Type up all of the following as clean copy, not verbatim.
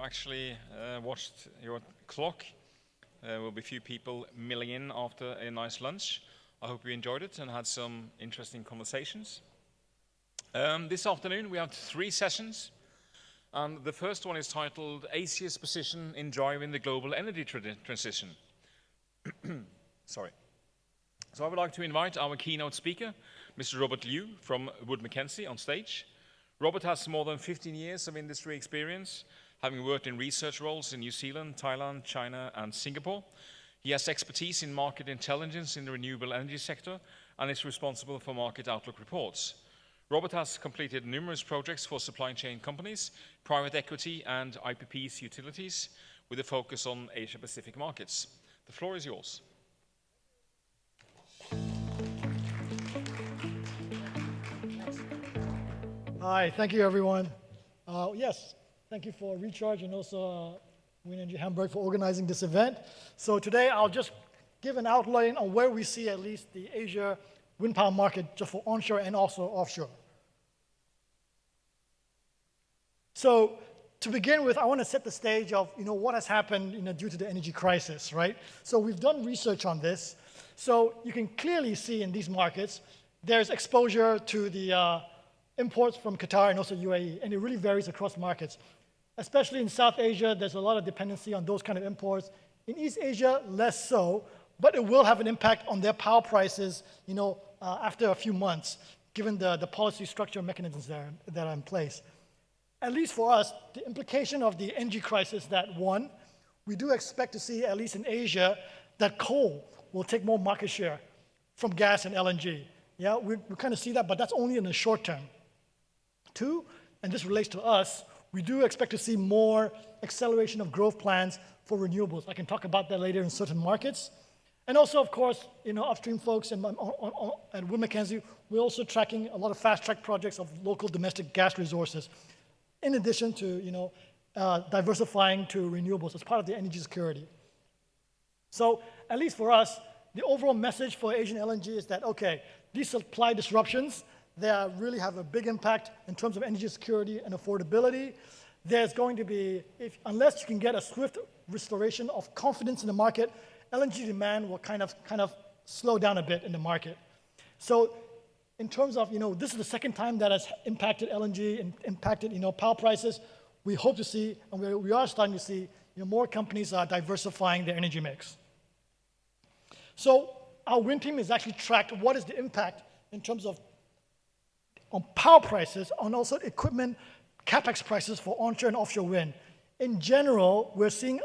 actually watched your clock. There will be few people milling in after a nice lunch. I hope you enjoyed it and had some interesting conversations. This afternoon we have 3 sessions. And the first one is titled Asia's Position in Driving the Global Energy Transition. Sorry. So I would like to invite our keynote speaker, Mr. Robert Liu from Wood Mackenzie, on stage. Robert has more than 15 years of industry experience, having worked in research roles in New Zealand, Thailand, China, and Singapore. He has expertise in market intelligence in the renewable energy sector and is responsible for market outlook reports. Robert has completed numerous projects for supply chain companies, private equity, and IPPs utilities, with a focus on Asia-Pacific markets. The floor is yours. Hi, thank you everyone. Yes, thank you for Recharge and also WindEnergy Hamburg for organizing this event. So today I'll just give an outline on where we see at least the Asia wind power market just for onshore and also offshore. So to begin with, I want to set the stage of what has happened due to the energy crisis, right? So we've done research on this. So you can clearly see in these markets there's exposure to the imports from Qatar and also UAE, and it really varies across markets. Especially in South Asia, there's a lot of dependency on those kind of imports. In East Asia, less so, but it will have an impact on their power prices, after a few months, given the policy structure mechanisms that are in place. At least for us, the implication of the energy crisis that one, we do expect to see, at least in Asia, that coal will take more market share from gas and LNG. Yeah, we kind of see that, but that's only in the short term. 2, and this relates to us, we do expect to see more acceleration of growth plans for renewables. I can talk about that later in certain markets. And also, of course, upstream folks and at Wood Mackenzie, we're also tracking a lot of fast-track projects of local domestic gas resources, in addition to diversifying to renewables as part of the energy security. So, at least for us, the overall message for Asian LNG is that, okay, these supply disruptions, they really have a big impact in terms of energy security and affordability. There's going to be, unless you can get a swift restoration of confidence in the market, LNG demand will kind of slow down a bit in the market. So in terms of, this is the second time that has impacted LNG and impacted, power prices. We hope to see, and we are starting to see, more companies are diversifying their energy mix. So our wind team has actually tracked what is the impact in terms of on power prices, on also equipment capex prices for onshore and offshore wind. In general, we're seeing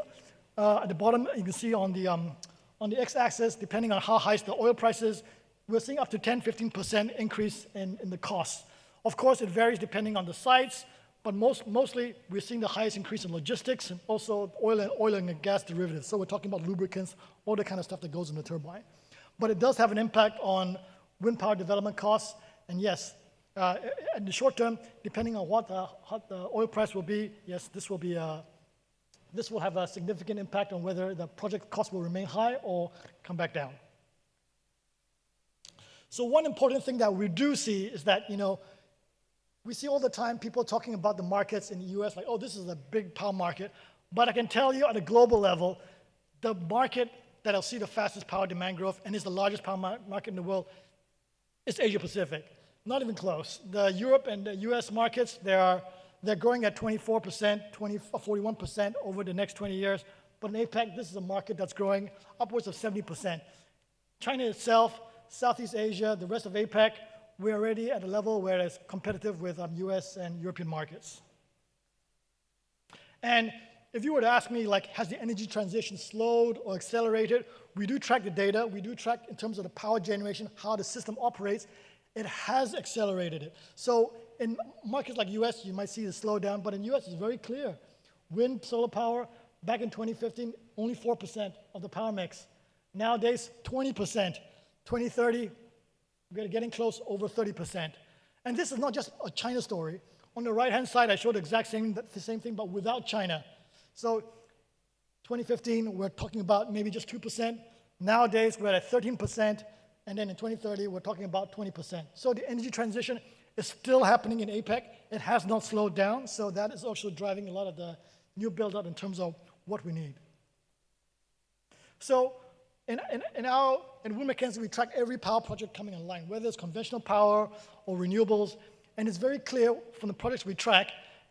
at the bottom, you can see on the x-axis, depending on how high the oil prices, we're seeing up to 10-15% increase in the costs. Of course, it varies depending on the sites, but mostly we're seeing the highest increase in logistics and also oil and gas derivatives. So we're talking about lubricants, all the kind of stuff that goes in the turbine. But it does have an impact on wind power development costs, and yes, in the short term, depending on what the oil price will be, yes, this will have a significant impact on whether the project cost will remain high or come back down. So one important thing that we do see is that, we see all the time people talking about the markets in the US, like, oh, this is a big power market. But I can tell you at a global level, the market that will see the fastest power demand growth and is the largest power market in the world is Asia Pacific. Not even close. The Europe and the US markets, they're growing at 24%, 41% over the next 20 years. But in APAC, this is a market that's growing upwards of 70%. China itself, Southeast Asia, the rest of APAC, we're already at a level where it's competitive with US and European markets. And if you were to ask me, like, has the energy transition slowed or accelerated? We do track the data. We do track in terms of the power generation, how the system operates. It has accelerated it. So in markets like US, you might see the slowdown, but in US it's very clear. Wind, solar power, back in 2015, only 4% of the power mix. Nowadays, 20%. 2030, we're getting close over 30%. And this is not just a China story. On the right-hand side, I showed the same thing, but without China. So 2015, we're talking about maybe just 2%. Nowadays, we're at 13%. And then in 2030, we're talking about 20%. So the energy transition is still happening in APAC. It has not slowed down, so that is also driving a lot of the new build-out in terms of what we need. So in Wood Mackenzie, we track every power project coming online, whether it's conventional power or renewables, and it's very clear from the projects we track,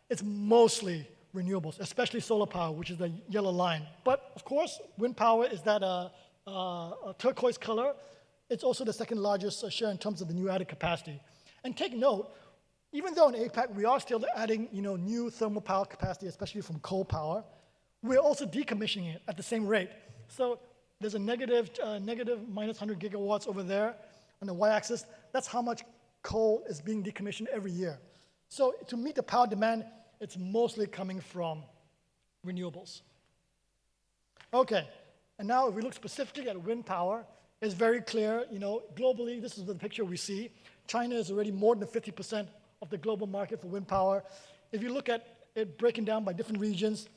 it's mostly renewables, especially solar power, which is the yellow line. But of course, wind power is that turquoise color. It's also the second largest share in terms of the new added capacity. And take note, even though in APAC we are still adding new thermal power capacity, especially from coal power, we're also decommissioning it at the same rate. So there's a negative minus 100 gigawatts over there on the y-axis. That's how much coal is being decommissioned every year. So to meet the power demand, it's mostly coming from renewables. Okay, and now if we look specifically at wind power, it's very clear, globally, this is the picture we see. China is already more than 50% of the global market for wind power. If you look at it breaking down by different regions,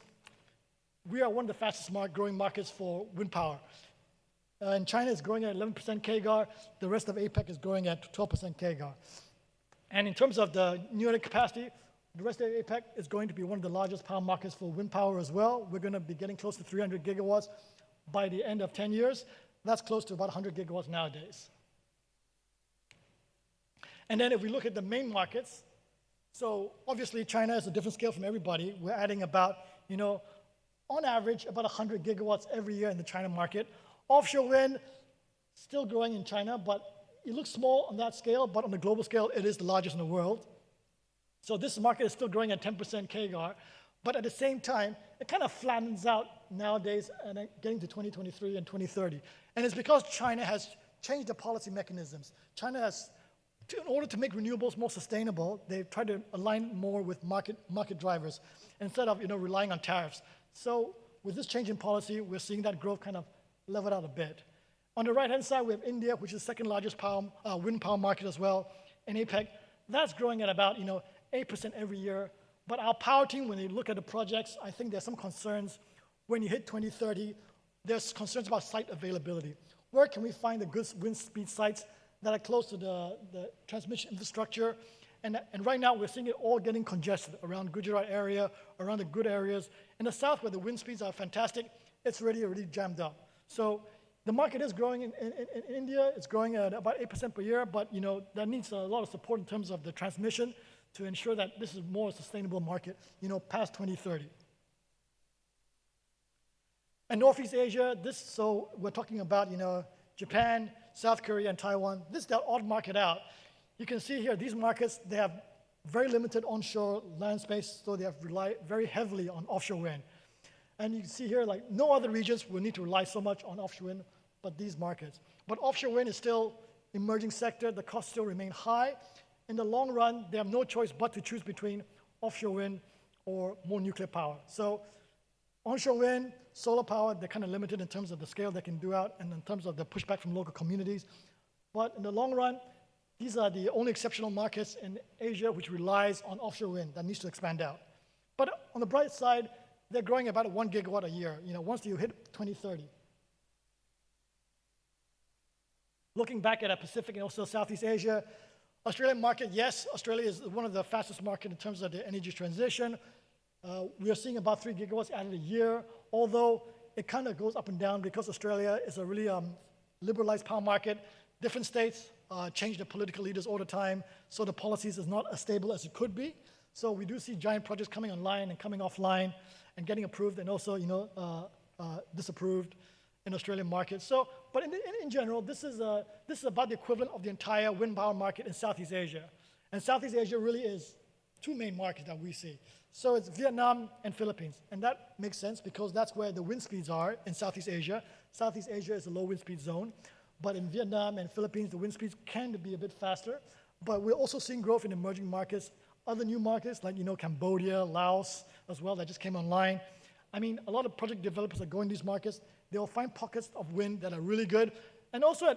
we are one of the fastest growing markets for wind power. And China is growing at 11% CAGR. The rest of APAC is growing at 12% CAGR. And in terms of the new added capacity, the rest of APAC is going to be one of the largest power markets for wind power as well. We're going to be getting close to 300 gigawatts by the end of 10 years. That's close to about 100 gigawatts nowadays. And then if we look at the main markets, so obviously China is a different scale from everybody. We're adding about, on average, about 100 gigawatts every year in the China market. Offshore wind, still growing in China, but it looks small on that scale, but on the global scale, it is the largest in the world. So this market is still growing at 10% CAGR, but at the same time, it kind of flattens out nowadays and getting to 2023 and 2030. And it's because China has changed the policy mechanisms. China has, in order to make renewables more sustainable, they've tried to align more with market drivers instead of relying on tariffs. So with this change in policy, we're seeing that growth kind of leveled out a bit. On the right-hand side, we have India, which is the second largest wind power market as well, in APEC. That's growing at about 8% every year. But our power team, when they look at the projects, I think there's some concerns. When you hit 2030, there's concerns about site availability. Where can we find the good wind speed sites that are close to the transmission infrastructure? And right now, we're seeing it all getting congested around Gujarat area, around the good areas. In the south, where the wind speeds are fantastic, it's already jammed up. So the market is growing in India. It's growing at about 8% per year, but that needs a lot of support in terms of the transmission to ensure that this is more sustainable market, past 2030. And Northeast Asia, so we're talking about, Japan, South Korea, and Taiwan. This is the odd market out. You can see here, these markets, they have very limited onshore land space, so they have relied very heavily on offshore wind. And you can see here, like no other regions will need to rely so much on offshore wind, but these markets. But offshore wind is still emerging sector. The costs still remain high. In the long run, they have no choice but to choose between offshore wind or more nuclear power. So onshore wind, solar power, they're kind of limited in terms of the scale they can do out and in terms of the pushback from local communities. But in the long run, these are the only exceptional markets in Asia which relies on offshore wind that needs to expand out. But on the bright side, they're growing about 1 gigawatt a year, once you hit 2030. Looking back at the Pacific and also Southeast Asia, Australian market, yes, Australia is one of the fastest market in terms of the energy transition. We are seeing about 3 gigawatts added a year, although it kind of goes up and down because Australia is a really liberalized power market. Different states change their political leaders all the time, so the policies is not as stable as it could be. So we do see giant projects coming online and coming offline and getting approved and also, disapproved in Australian market. So, but in general, this is about the equivalent of the entire wind power market in Southeast Asia. And Southeast Asia really is two main markets that we see. So it's Vietnam and Philippines. And that makes sense because that's where the wind speeds are in Southeast Asia. Southeast Asia is a low wind speed zone. But in Vietnam and Philippines, the wind speeds can be a bit faster. But we're also seeing growth in emerging markets, other new markets like, Cambodia, Laos as well that just came online. I mean, a lot of project developers are going to these markets. They'll find pockets of wind that are really good. And also,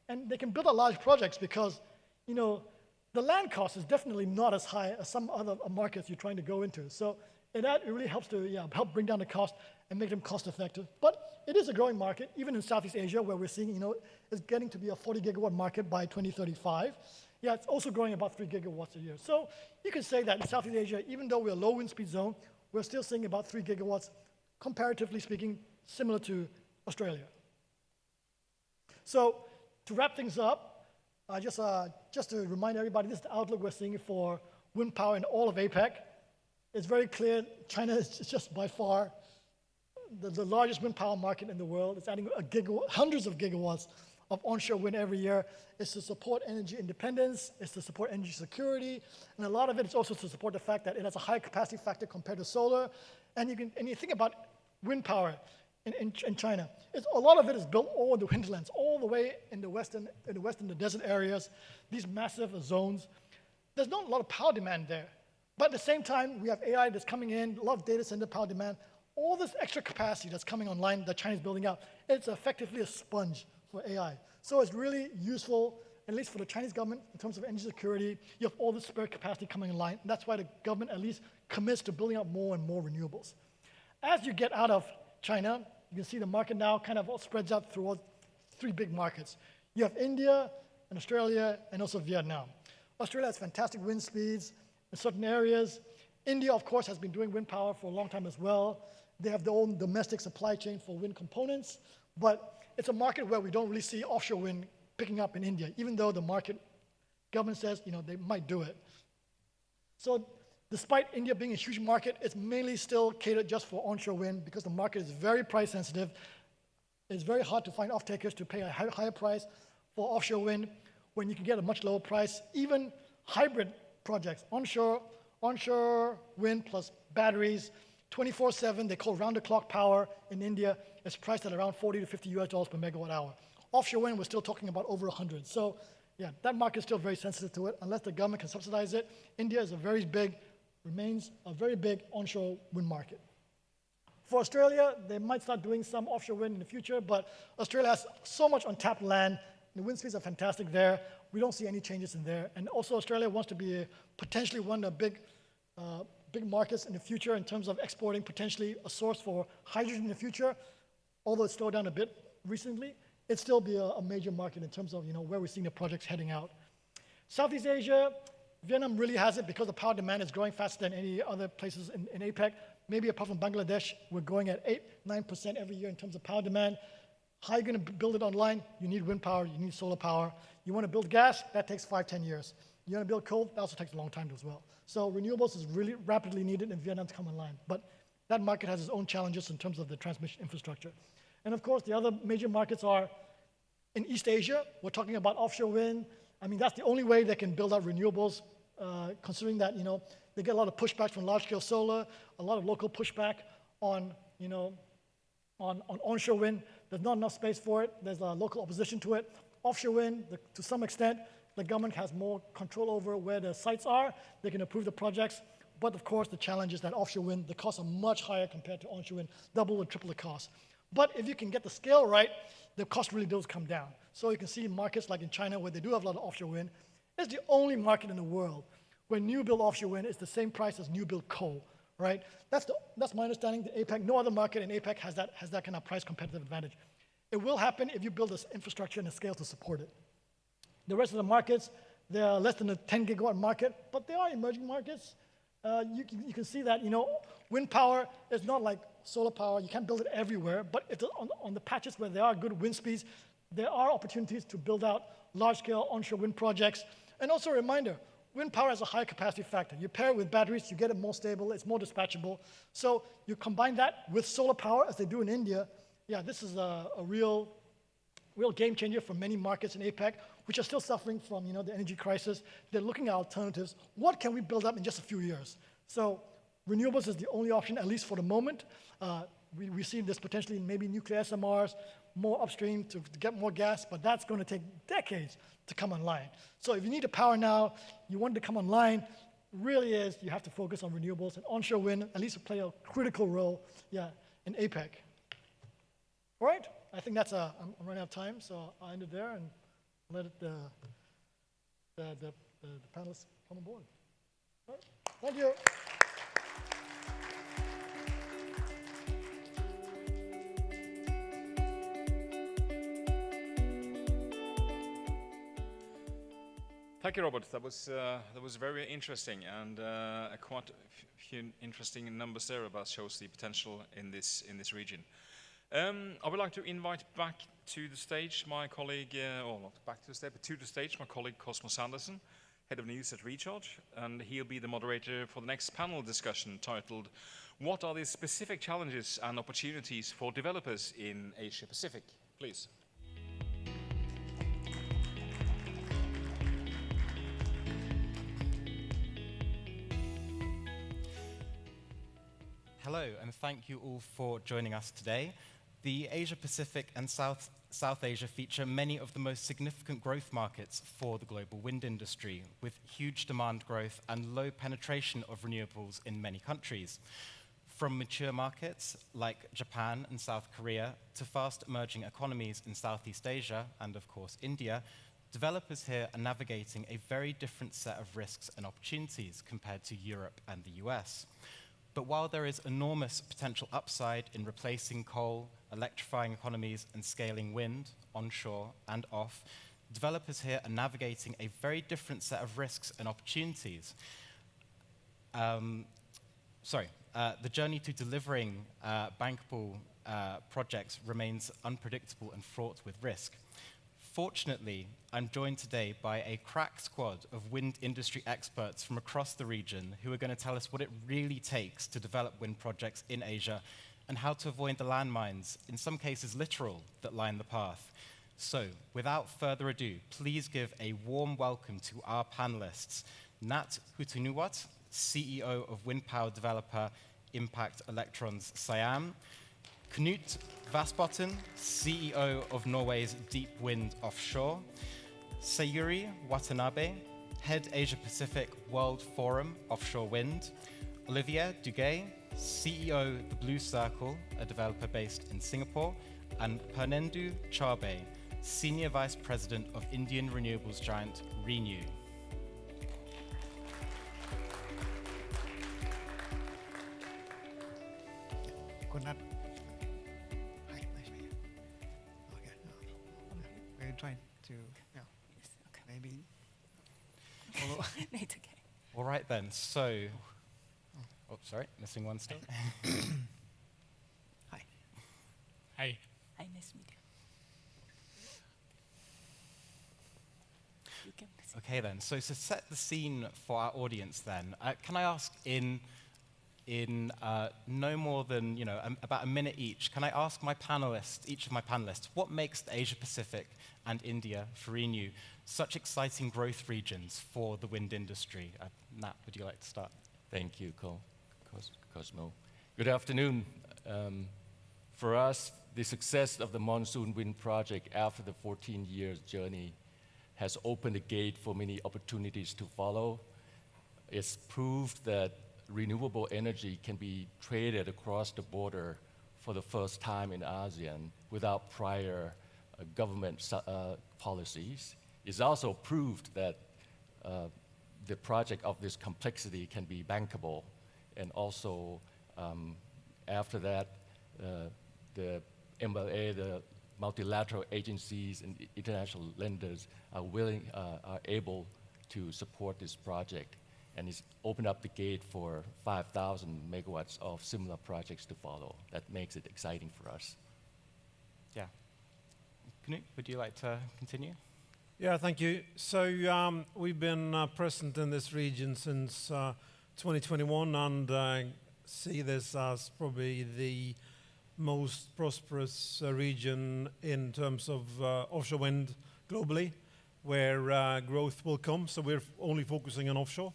and they can build large projects because, the land cost is definitely not as high as some other markets you're trying to go into. So it really helps to help bring down the cost and make them cost effective. But it is a growing market, even in Southeast Asia, where we're seeing, it's getting to be a 40 gigawatt market by 2035. Yeah, it's also growing about 3 gigawatts a year. So you can say that in Southeast Asia, even though we're a low wind speed zone, we're still seeing about 3 gigawatts, comparatively speaking, similar to Australia. So to wrap things up, just to remind everybody, this is the outlook we're seeing for wind power in all of APEC. It's very clear China is just by far the largest wind power market in the world. It's adding hundreds of gigawatts of onshore wind every year. It's to support energy independence, it's to support energy security, and a lot of it is also to support the fact that it has a high capacity factor compared to solar. And you think about wind power in China. A lot of it is built all in the hinterlands, all the way in the western, the desert areas, these massive zones. There's not a lot of power demand there. But at the same time, we have AI that's coming in, a lot of data center power demand, all this extra capacity that's coming online that China's building out. It's effectively a sponge for AI. So it's really useful, at least for the Chinese government, in terms of energy security. You have all this spare capacity coming online. And that's why the government at least commits to building out more and more renewables. As you get out of China, you can see the market now kind of all spreads out through 3 big markets. You have India and Australia and also Vietnam. Australia has fantastic wind speeds in certain areas. India, of course, has been doing wind power for a long time as well. They have their own domestic supply chain for wind components, but it's a market where we don't really see offshore wind picking up in India, even though the market government says they might do it. So despite India being a huge market, it's mainly still catered just for onshore wind because the market is very price sensitive. It's very hard to find off-takers to pay a higher price for offshore wind when you can get a much lower price. Even hybrid projects, onshore wind plus batteries, 24/7, they call round-the-clock power in India. It's priced at around $40 to $50 per megawatt hour. Offshore wind, we're still talking about over 100. So yeah, that market is still very sensitive to it. Unless the government can subsidize it, India remains a very big onshore wind market. For Australia, they might start doing some offshore wind in the future, but Australia has so much untapped land. The wind speeds are fantastic there. We don't see any changes in there. And also Australia wants to be potentially one of the big markets in the future in terms of exporting potentially a source for hydrogen in the future. Although it's slowed down a bit recently, it'd still be a major market in terms of where we're seeing the projects heading out. Southeast Asia, Vietnam really has it because the power demand is growing faster than any other places in APEC. Maybe apart from Bangladesh, we're growing at 8-9% every year in terms of power demand. How are you going to build it online? You need wind power, you need solar power. You want to build gas? That takes 5-10 years. You want to build coal? That also takes a long time as well. So renewables is really rapidly needed in Vietnam to come online. But that market has its own challenges in terms of the transmission infrastructure. And of course, the other major markets are in East Asia. We're talking about offshore wind. I mean, that's the only way they can build out renewables, considering that, they get a lot of pushback from large-scale solar, a lot of local pushback on onshore wind. There's not enough space for it. There's a local opposition to it. Offshore wind, to some extent, the government has more control over where the sites are. They can approve the projects. But of course, the challenge is that offshore wind, the costs are much higher compared to onshore wind, double or triple the cost. But if you can get the scale right, the cost really does come down. So you can see markets like in China where they do have a lot of offshore wind. It's the only market in the world where new build offshore wind is the same price as new build coal, right? That's my understanding. The APEC, no other market in APEC has that kind of price competitive advantage. It will happen if you build this infrastructure and the scale to support it. The rest of the markets, they're less than a 10 gigawatt market, but they are emerging markets. You can see that, wind power is not like solar power. You can't build it everywhere, but on the patches where there are good wind speeds, there are opportunities to build out large-scale onshore wind projects. And also a reminder, wind power has a high capacity factor. You pair it with batteries, you get it more stable, it's more dispatchable. So you combine that with solar power, as they do in India. Yeah, this is a real game changer for many markets in APEC, which are still suffering from the energy crisis. They're looking at alternatives. What can we build up in just a few years? So renewables is the only option, at least for the moment. We see this potentially in maybe nuclear SMRs, more upstream to get more gas, but that's going to take decades to come online. So if you need the power now, you want it to come online, really is you have to focus on renewables, and onshore wind at least will play a critical role, in APEC. All right, I think I'm running out of time, so I'll end it there and let the panelists come on board. All right, thank you. Thank you, Robert. That was very interesting, and quite a few interesting numbers there about shows the potential in this region. I would like to invite back to the stage my colleague, or not back to the stage, but to the stage my colleague Cosmos Sanderson, Head of News at Recharge, and he'll be the moderator for the next panel discussion titled, "What are the specific challenges and opportunities for developers in Asia Pacific?" Please. Hello, and thank you all for joining us today. The Asia Pacific and South Asia feature many of the most significant growth markets for the global wind industry, with huge demand growth and low penetration of renewables in many countries. From mature markets like Japan and South Korea to fast emerging economies in Southeast Asia and, of course, India, developers here are navigating a very different set of risks and opportunities compared to Europe and the US. But while there is enormous potential upside in replacing coal, electrifying economies, and scaling wind, onshore and off, developers here are navigating a very different set of risks and opportunities. The journey to delivering bankable projects remains unpredictable and fraught with risk. Fortunately, I'm joined today by a crack squad of wind industry experts from across the region who are going to tell us what it really takes to develop wind projects in Asia and how to avoid the landmines, in some cases literal, that line the path. So, without further ado, please give a warm welcome to our panelists. Nat Hutunuwat, CEO of wind power developer Impact Electrons Siam, Knut Vassbotten, CEO of Norway's Deep Wind Offshore, Sayuri Watanabe, Head Asia Pacific World Forum Offshore Wind, Olivier Duguay, CEO The Blue Circle, a developer based in Singapore, and Pernendu Chabe, Senior Vice President of Indian renewables giant Renew. Good night. Hi, nice to meet you. Okay. We're trying to, Yes, okay. maybe. It's okay. All right then, so, oh, sorry, missing one still. Hi. Hi. Hi, nice to meet you. You can proceed. Okay then, so to set the scene for our audience then, can I ask in no more than, about a minute each, can I ask each of my panelists, what makes the Asia Pacific and India, for Renew, such exciting growth regions for the wind industry? Nat, would you like to start? Thank you, Cosmo. Good afternoon. For us, the success of the monsoon wind project after the 14 years journey has opened the gate for many opportunities to follow. It's proved that renewable energy can be traded across the border for the first time in ASEAN without prior government policies. It's also proved that the project of this complexity can be bankable, and also after that, the MLA, the multilateral agencies and international lenders are able to support this project, and it's opened up the gate for 5,000 megawatts of similar projects to follow. That makes it exciting for us. Yeah. Knut, would you like to continue? Yeah, thank you. So we've been present in this region since 2021 and see this as probably the most prosperous region in terms of offshore wind globally, where growth will come. So we're only focusing on offshore.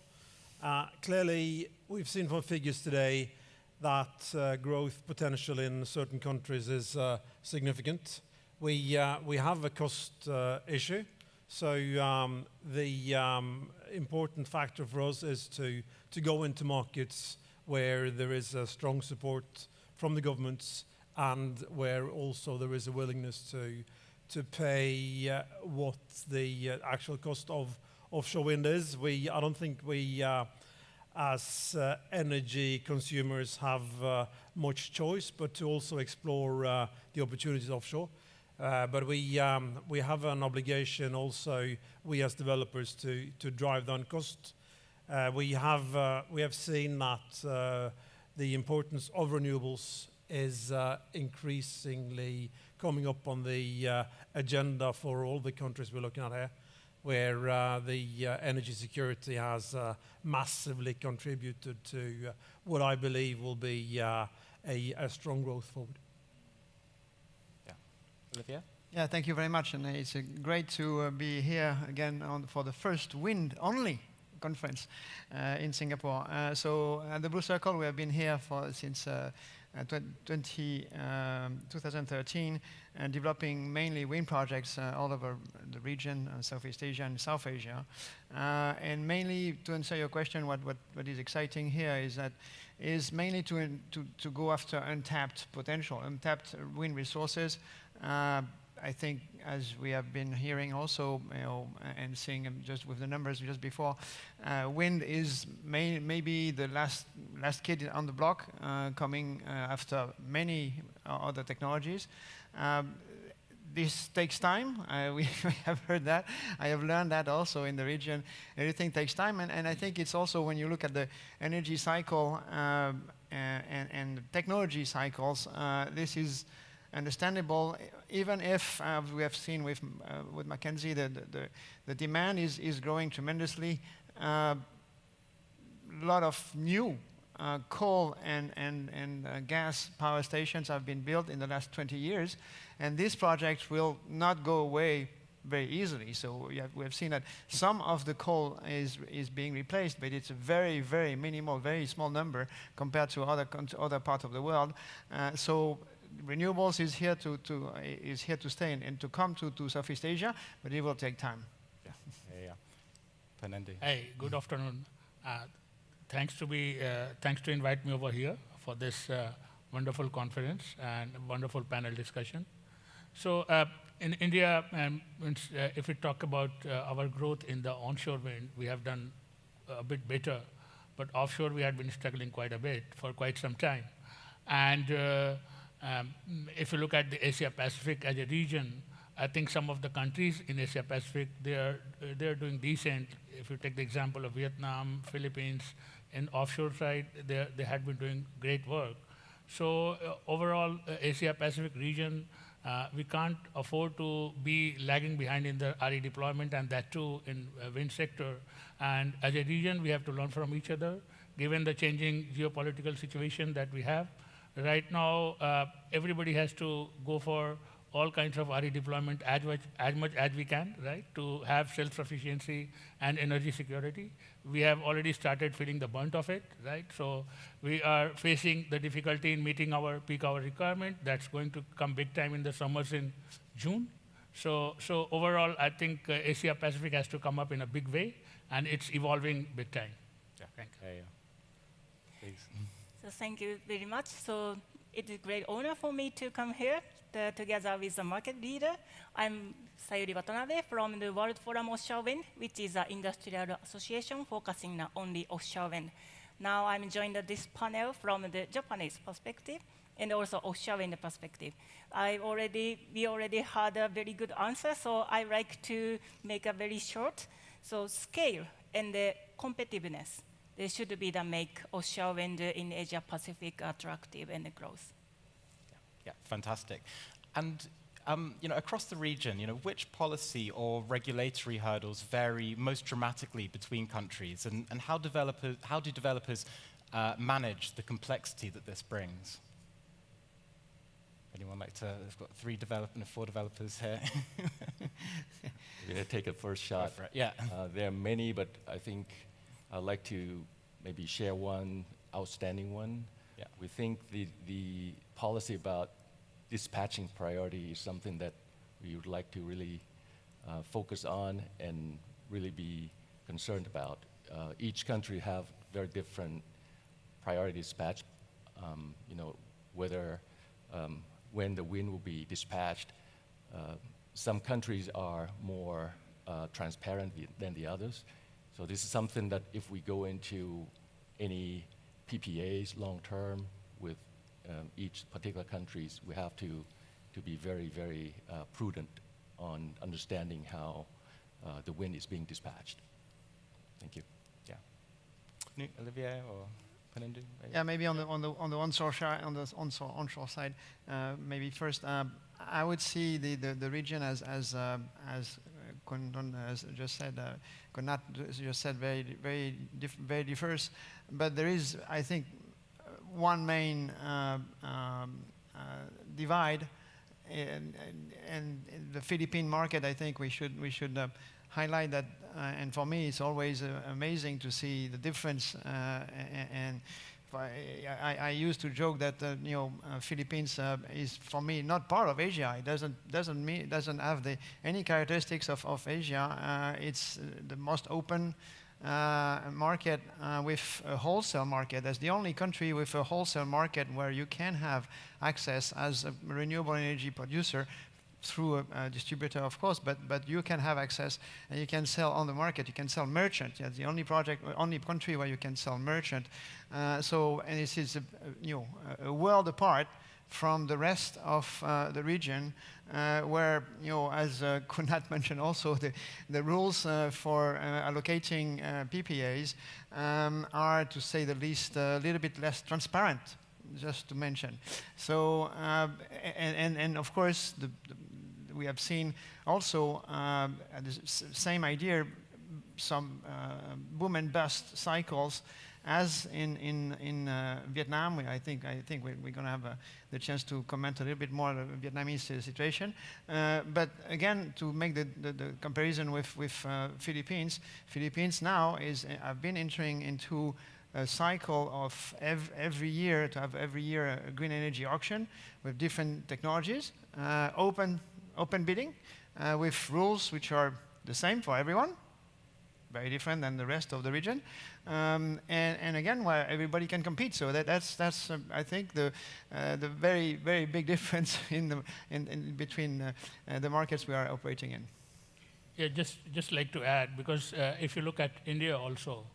Clearly, we've seen from figures today that growth potential in certain countries is significant. We have a cost issue. So the important factor for us is to go into markets where there is a strong support from the governments and where also there is a willingness to pay what the actual cost of offshore wind is. I don't think we, as energy consumers, have much choice, but to also explore the opportunities offshore. But we have an obligation also, we as developers, to drive down cost. We have seen that the importance of renewables is increasingly coming up on the agenda for all the countries we're looking at here, where the energy security has massively contributed to what I believe will be a strong growth forward. Yeah. Olivia? Yeah, thank you very much, and it's great to be here again for the first wind-only conference in Singapore. So at the Blue Circle, we have been here since 2013, developing mainly wind projects all over the region, Southeast Asia and South Asia. And mainly, to answer your question, what is exciting here is mainly to go after untapped potential, untapped wind resources. I think, as we have been hearing also, and seeing just with the numbers just before, wind is maybe the last kid on the block, coming after many other technologies. This takes time. We have heard that. I have learned that also in the region. Everything takes time, and I think it's also when you look at the energy cycle and technology cycles, this is understandable, even if we have seen with Mackenzie the demand is growing tremendously. A lot of new coal and gas power stations have been built in the last 20 years, and these projects will not go away very easily. So we have seen that some of the coal is being replaced, but it's a very, very minimal, very small number compared to other parts of the world. So renewables is here to stay and to come to Southeast Asia, but it will take time. Yeah. Panendi. Hey, good afternoon. Thanks to invite me over here for this wonderful conference and wonderful panel discussion. So in India, if we talk about our growth in the onshore wind, we have done a bit better, but offshore we had been struggling quite a bit for quite some time. And if you look at the Asia Pacific as a region, I think some of the countries in Asia Pacific, they're doing decent. If you take the example of Vietnam, Philippines, in offshore side, they had been doing great work. So overall, Asia Pacific region, we can't afford to be lagging behind in the RE deployment, and that too in wind sector. And as a region, we have to learn from each other, given the changing geopolitical situation that we have. Right now, everybody has to go for all kinds of RE deployment as much as we can, right, to have self-sufficiency and energy security. We have already started feeling the brunt of it, right? So we are facing the difficulty in meeting our peak hour requirement. That's going to come big time in the summers in June. So overall, I think Asia Pacific has to come up in a big way, and it's evolving big time. Yeah. Thank you. Yeah. Please. So thank you very much. So it's a great honor for me to come here together with the market leader. I'm Sayuri Watanabe from the World Forum Offshore Wind, which is an industrial association focusing on only offshore wind. Now I'm joined this panel from the Japanese perspective and also offshore wind perspective. We already had a very good answer, so I like to make a very short. So scale and the competitiveness, they should be the make offshore wind in Asia Pacific attractive and growth. Yeah, fantastic. And across the region, which policy or regulatory hurdles vary most dramatically between countries, and how do developers manage the complexity that this brings? Anyone like to? I've got 4 developers here. We're going to take a first shot. Yeah. There are many, but I think I'd like to maybe share one outstanding one. Yeah. We think the policy about dispatching priority is something that we would like to really focus on and really be concerned about. Each country have very different priority dispatch, whether when the wind will be dispatched. Some countries are more transparent than the others. So this is something that if we go into any PPAs long term with each particular countries, we have to to be very, very prudent on understanding how the wind is being dispatched. Thank you. Yeah. Olivier or Penendu? Yeah, maybe on the onshore onshore side, maybe first, I would see the region as Kondon has just said, Konat just said, very diverse. But there is, I think, one main divide, and the Philippine market. I think we should highlight that. And for me, it's always amazing to see the difference. And I used to joke that Philippines is for me not part of Asia. It doesn't have any characteristics of Asia. It's the most open market with a wholesale market. That's the only country with a wholesale market where you can have access as a renewable energy producer through a distributor, of course, but you can have access and you can sell on the market. You can sell merchant. Yeah, the only country where you can sell merchant. And this is a world apart from the rest of the region, where as Kunat mentioned, also the rules for allocating PPAs are, to say the least, a little bit less transparent, just to mention. So and of course we have seen also the same idea, some boom and bust cycles, as in Vietnam. I think we're going to have the chance to comment a little bit more on the Vietnamese situation. But again, to make the comparison with Philippines now have been entering into a cycle of every year a green energy auction with different technologies, open bidding, with rules which are the same for everyone, very different than the rest of the region, and again, where everybody can compete. So that's I think the very, very big difference in between the markets we are operating in. Yeah, just like to add, because if you look at India also,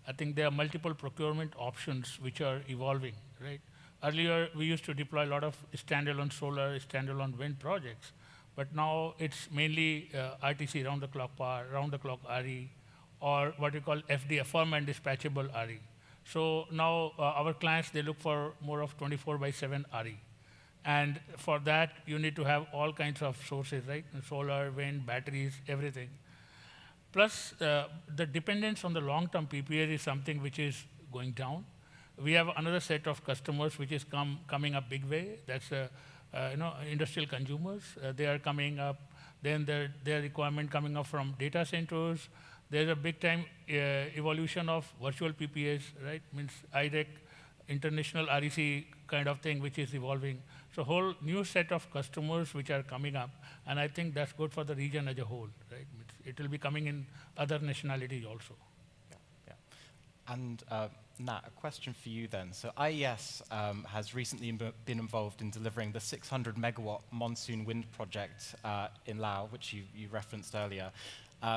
I think there are multiple procurement options which are evolving, right? Earlier, we used to deploy a lot of standalone solar, standalone wind projects, but now it's mainly RTC, round-the-clock power, round-the-clock RE, or what we call FD, firm and dispatchable RE. So now our clients, they look for more of 24/7 RE. And for that, you need to have all kinds of sources, right? Solar, wind, batteries, everything. Plus, the dependence on the long-term PPA is something which is going down. We have another set of customers which is coming up big way. That's industrial consumers. They are coming up. Then their requirement coming up from data centers. There's a big time evolution of virtual PPAs, right? Means IREC, international REC kind of thing, which is evolving. So whole new set of customers which are coming up, and I think that's good for the region as a whole, right? It will be coming in other nationalities also. Yeah. And Nat, a question for you then. So IES has recently been involved in delivering the 600 megawatt monsoon wind project in Laos, which you referenced earlier,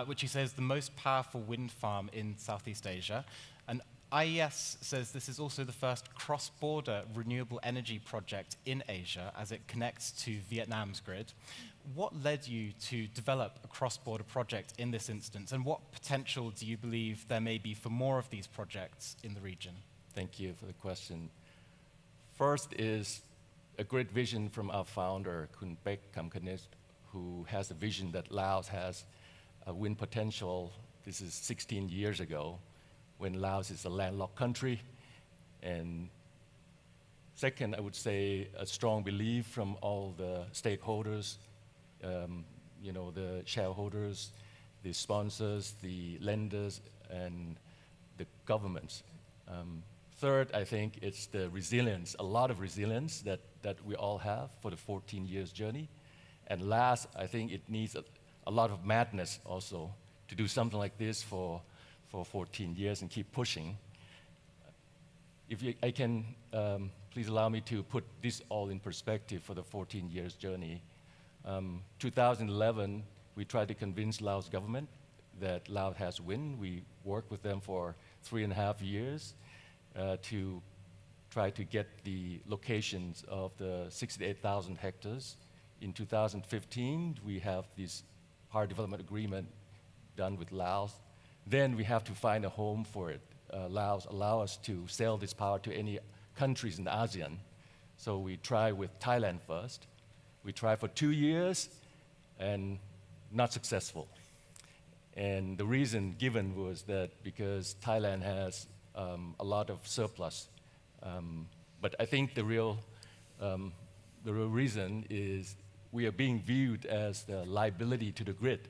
which you say is the most powerful wind farm in Southeast Asia. And IES says this is also the first cross-border renewable energy project in Asia as it connects to Vietnam's grid. What led you to develop a cross-border project in this instance, and what potential do you believe there may be for more of these projects in the region? Thank you for the question. First is a great vision from our founder, Kun Pek Kamkanis, who has a vision that Laos has a wind potential. This is 16 years ago, when Laos is a landlocked country. And second, I would say a strong belief from all the stakeholders, the shareholders, the sponsors, the lenders, and the governments. Third, I think it's the resilience, a lot of resilience that we all have for the 14 years journey. And last, I think it needs a lot of madness also to do something like this for 14 years and keep pushing. If I can, please allow me to put this all in perspective for the 14 years journey. 2011, we tried to convince Laos government that Laos has wind. We worked with them for 3.5 years to try to get the locations of the 68,000 hectares In 2015, we have this power development agreement done with Laos. Then we have to find a home for it. Laos allow us to sell this power to any countries in ASEAN. So we try with Thailand first. We tried for 2 years and not successful. And the reason given was that because Thailand has a lot of surplus. But I think the real reason is we are being viewed as the liability to the grid.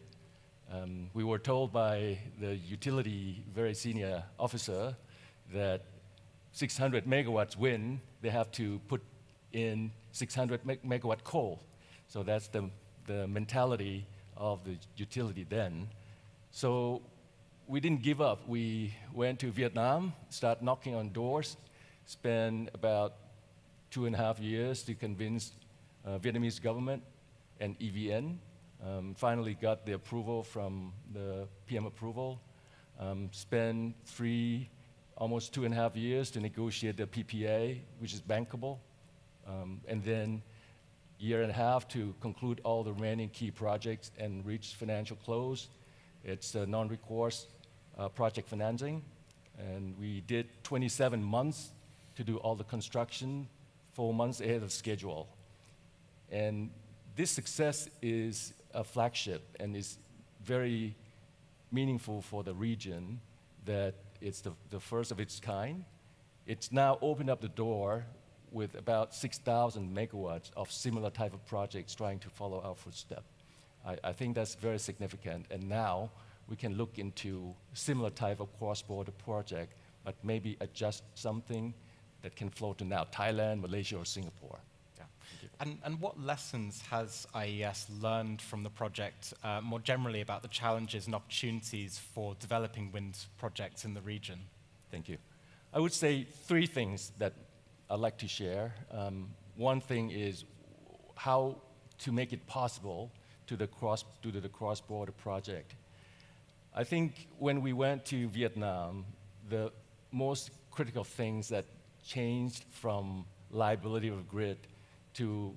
We were told by the utility very senior officer that 600 megawatts wind, they have to put in 600 megawatt coal. So that's the mentality of the utility then. So we didn't give up. We went to Vietnam, started knocking on doors, spent about 2.5 years to convince Vietnamese government and EVN. Finally got the approval from the PM approval. Spent almost 2.5 years to negotiate the PPA, which is bankable. And then 1.5 years to conclude all the remaining key projects and reach financial close. It's a non-recourse project financing. And we did 27 months to do all the construction, 4 months ahead of schedule. And this success is a flagship and is very meaningful for the region that it's the first of its kind. It's now opened up the door with about 6,000 megawatts of similar type of projects trying to follow our footstep. I think that's very significant. And now we can look into similar type of cross-border project, but maybe adjust something that can flow to now Thailand, Malaysia, or Singapore. And what lessons has IES learned from the project more generally about the challenges and opportunities for developing wind projects in the region? Thank you. I would say 3 things that I'd like to share. One thing is how to make it possible to do the cross-border project. I think when we went to Vietnam, the most critical things that changed from liability of grid to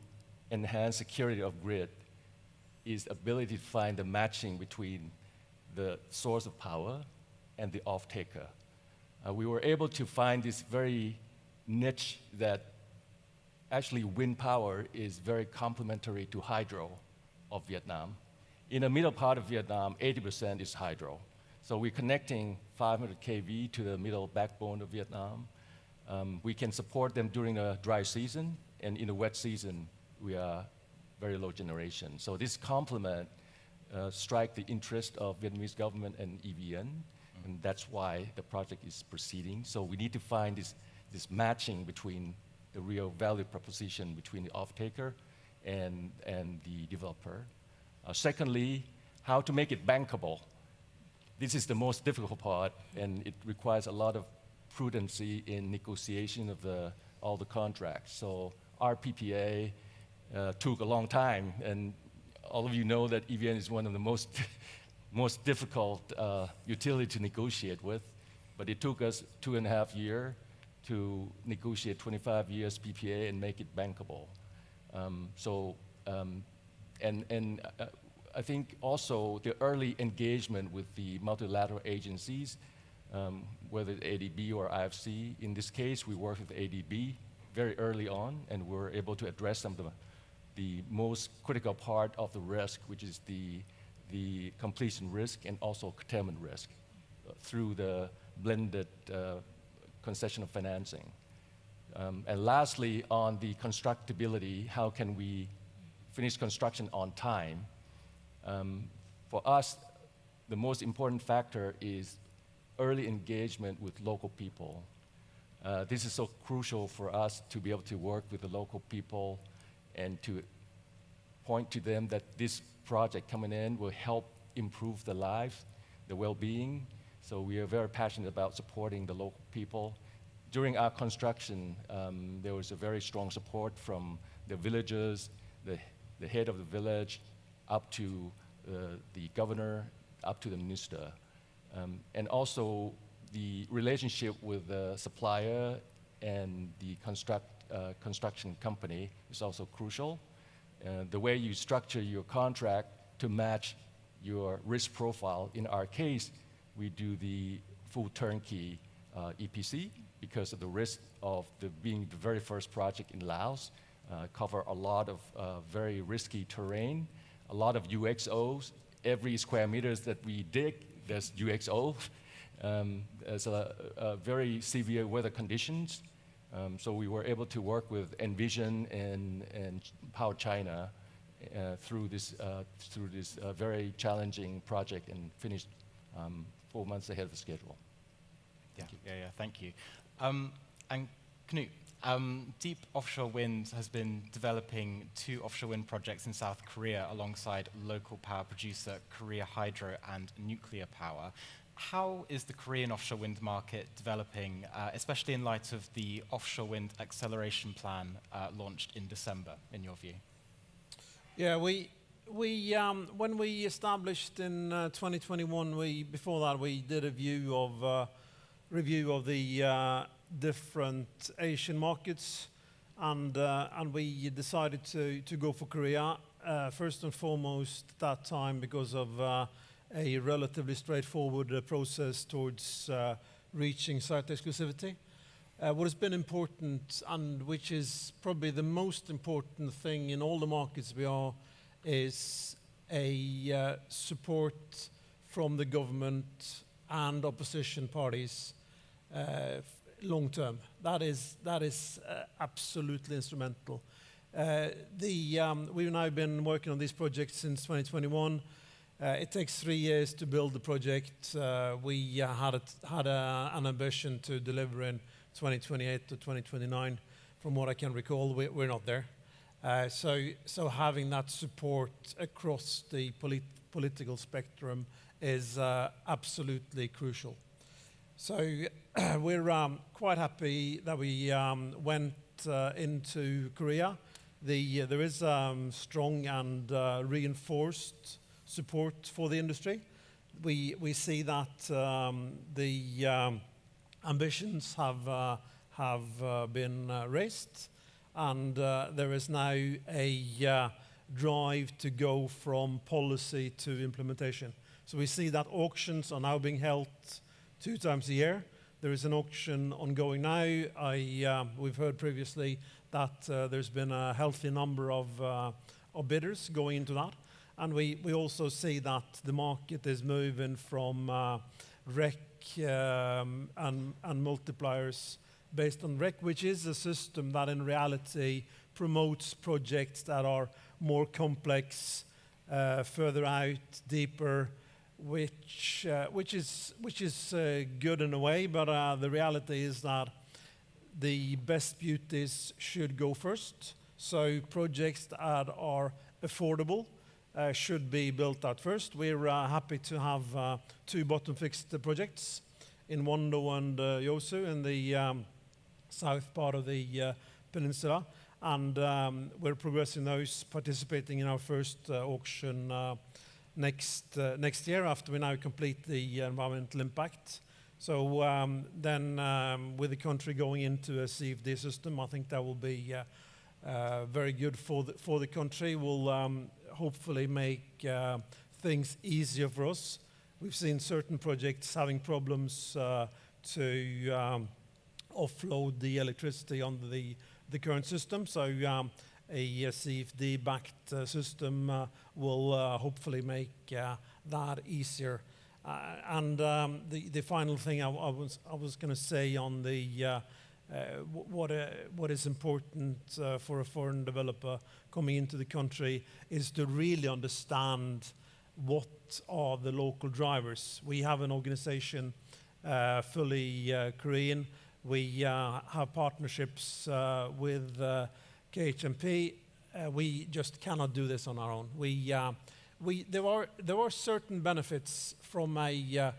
enhance security of grid is ability to find the matching between the source of power and the off-taker. We were able to find this very niche that actually wind power is very complementary to hydro of Vietnam. In the middle part of Vietnam, 80% is hydro. So we're connecting 500 kV to the middle backbone of Vietnam. We can support them during the dry season, and in the wet season, we are very low generation. So this complement strike the interest of Vietnamese government and EVN, and that's why the project is proceeding. So we need to find this matching between the real value proposition between the off-taker and the developer. Secondly, how to make it bankable. This is the most difficult part, and it requires a lot of prudency in negotiation of all the contracts. So our PPA took a long time, and all of you know that EVN is one of the most difficult utility to negotiate with, but it took us 2.5 years to negotiate 25 years PPA and make it bankable. I think also the early engagement with the multilateral agencies, whether ADB or IFC. In this case, we worked with ADB very early on, and we're able to address some of the most critical part of the risk, which is the completion risk and also curtailment risk through the blended concessional financing. And lastly, on the constructability, how can we finish construction on time? For us, the most important factor is early engagement with local people. This is so crucial for us to be able to work with the local people and to point to them that this project coming in will help improve their lives, their well-being. So we are very passionate about supporting the local people. During our construction, there was a very strong support from the villagers, the head of the village, up to the governor, up to the minister. And also the relationship with the supplier and the construction company is also crucial. the way you structure your contract to match your risk profile. In our case, we do the full turnkey EPC because of the risk of being the very first project in Laos, cover a lot of very risky terrain, a lot of UXOs. Every square meters that we dig, there's UXO. There's a very severe weather conditions. So we were able to work with Envision and Power China through this very challenging project and finished 4 months ahead of the schedule. Thank you. And Knut, Deep Offshore Wind has been developing 2 offshore wind projects in South Korea alongside local power producer Korea Hydro and Nuclear Power. How is the Korean offshore wind market developing, especially in light of the Offshore Wind Acceleration Plan launched in December, in your view? Yeah, when we established in 2021, before that we did a review of the different Asian markets, and we decided to go for Korea first and foremost that time because of a relatively straightforward process towards reaching site exclusivity. What has been important, and which is probably the most important thing in all the markets we are, is a support from the government and opposition parties long term. That is absolutely instrumental. We've now been working on these projects since 2021. It takes 3 years to build the project. We had an ambition to deliver in 2028 to 2029. From what I can recall, we're not there. So having that support across the political spectrum is absolutely crucial. So we're quite happy that we went into Korea. There is strong and reinforced support for the industry. We see that the ambitions have been raised, and there is now a drive to go from policy to implementation. So we see that auctions are now being held 2 times a year. There is an auction ongoing now. We've heard previously that there's been a healthy number of bidders going into that. And we also see that the market is moving from REC and multipliers based on REC, which is a system that in reality promotes projects that are more complex, further out, deeper, which is good in a way, but the reality is that the best beauties should go first. So projects that are affordable should be built out first. We're happy to have 2 bottom-fixed projects in Wando and Yosu in the south part of the peninsula, and we're progressing those, participating in our first auction next year after we now complete the environmental impact. So then with the country going into a CFD system, I think that will be very good for the country. Will hopefully make things easier for us. We've seen certain projects having problems to offload the electricity under the current system. So a CFD-backed system will hopefully make that easier. And the final thing I was going to say on the what is important for a foreign developer coming into the country is to really understand what are the local drivers. We have an organization fully Korean. We have partnerships with KHMP. We just cannot do this on our own. There are certain benefits from a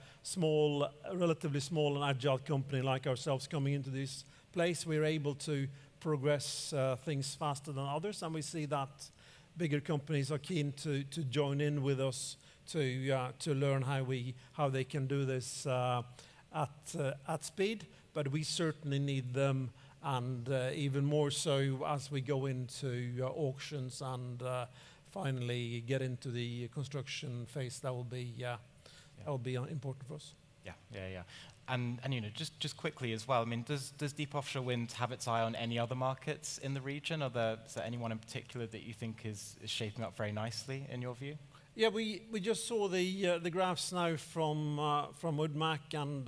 relatively small and agile company like ourselves coming into this place. We're able to progress things faster than others, and we see that bigger companies are keen to join in with us to learn how they can do this at speed. But we certainly need them and even more so as we go into auctions and finally get into the construction phase. That will be important for us. Yeah. And you know, just quickly as well, I mean, does deep offshore wind have its eye on any other markets in the region? Is there anyone in particular that you think is shaping up very nicely in your view? Yeah, we just saw the graphs now from Woodmac, and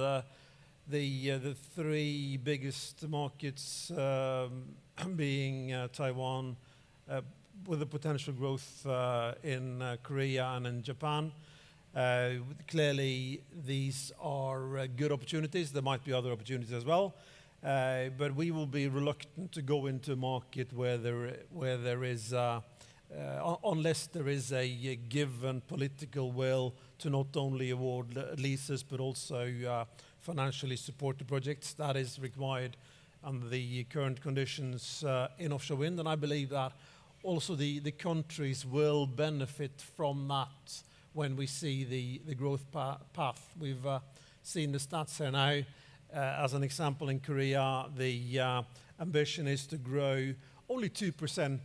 the three biggest markets being Taiwan, with the potential growth in Korea and in Japan. Clearly, these are good opportunities. There might be other opportunities as well, but we will be reluctant to go into a market where there is, unless there is a given political will to not only award leases but also financially support the projects. That is required under the current conditions in offshore wind, and I believe that also the countries will benefit from that when we see the growth path. We've seen the stats here now. As an example, in Korea, the ambition is to grow only 2%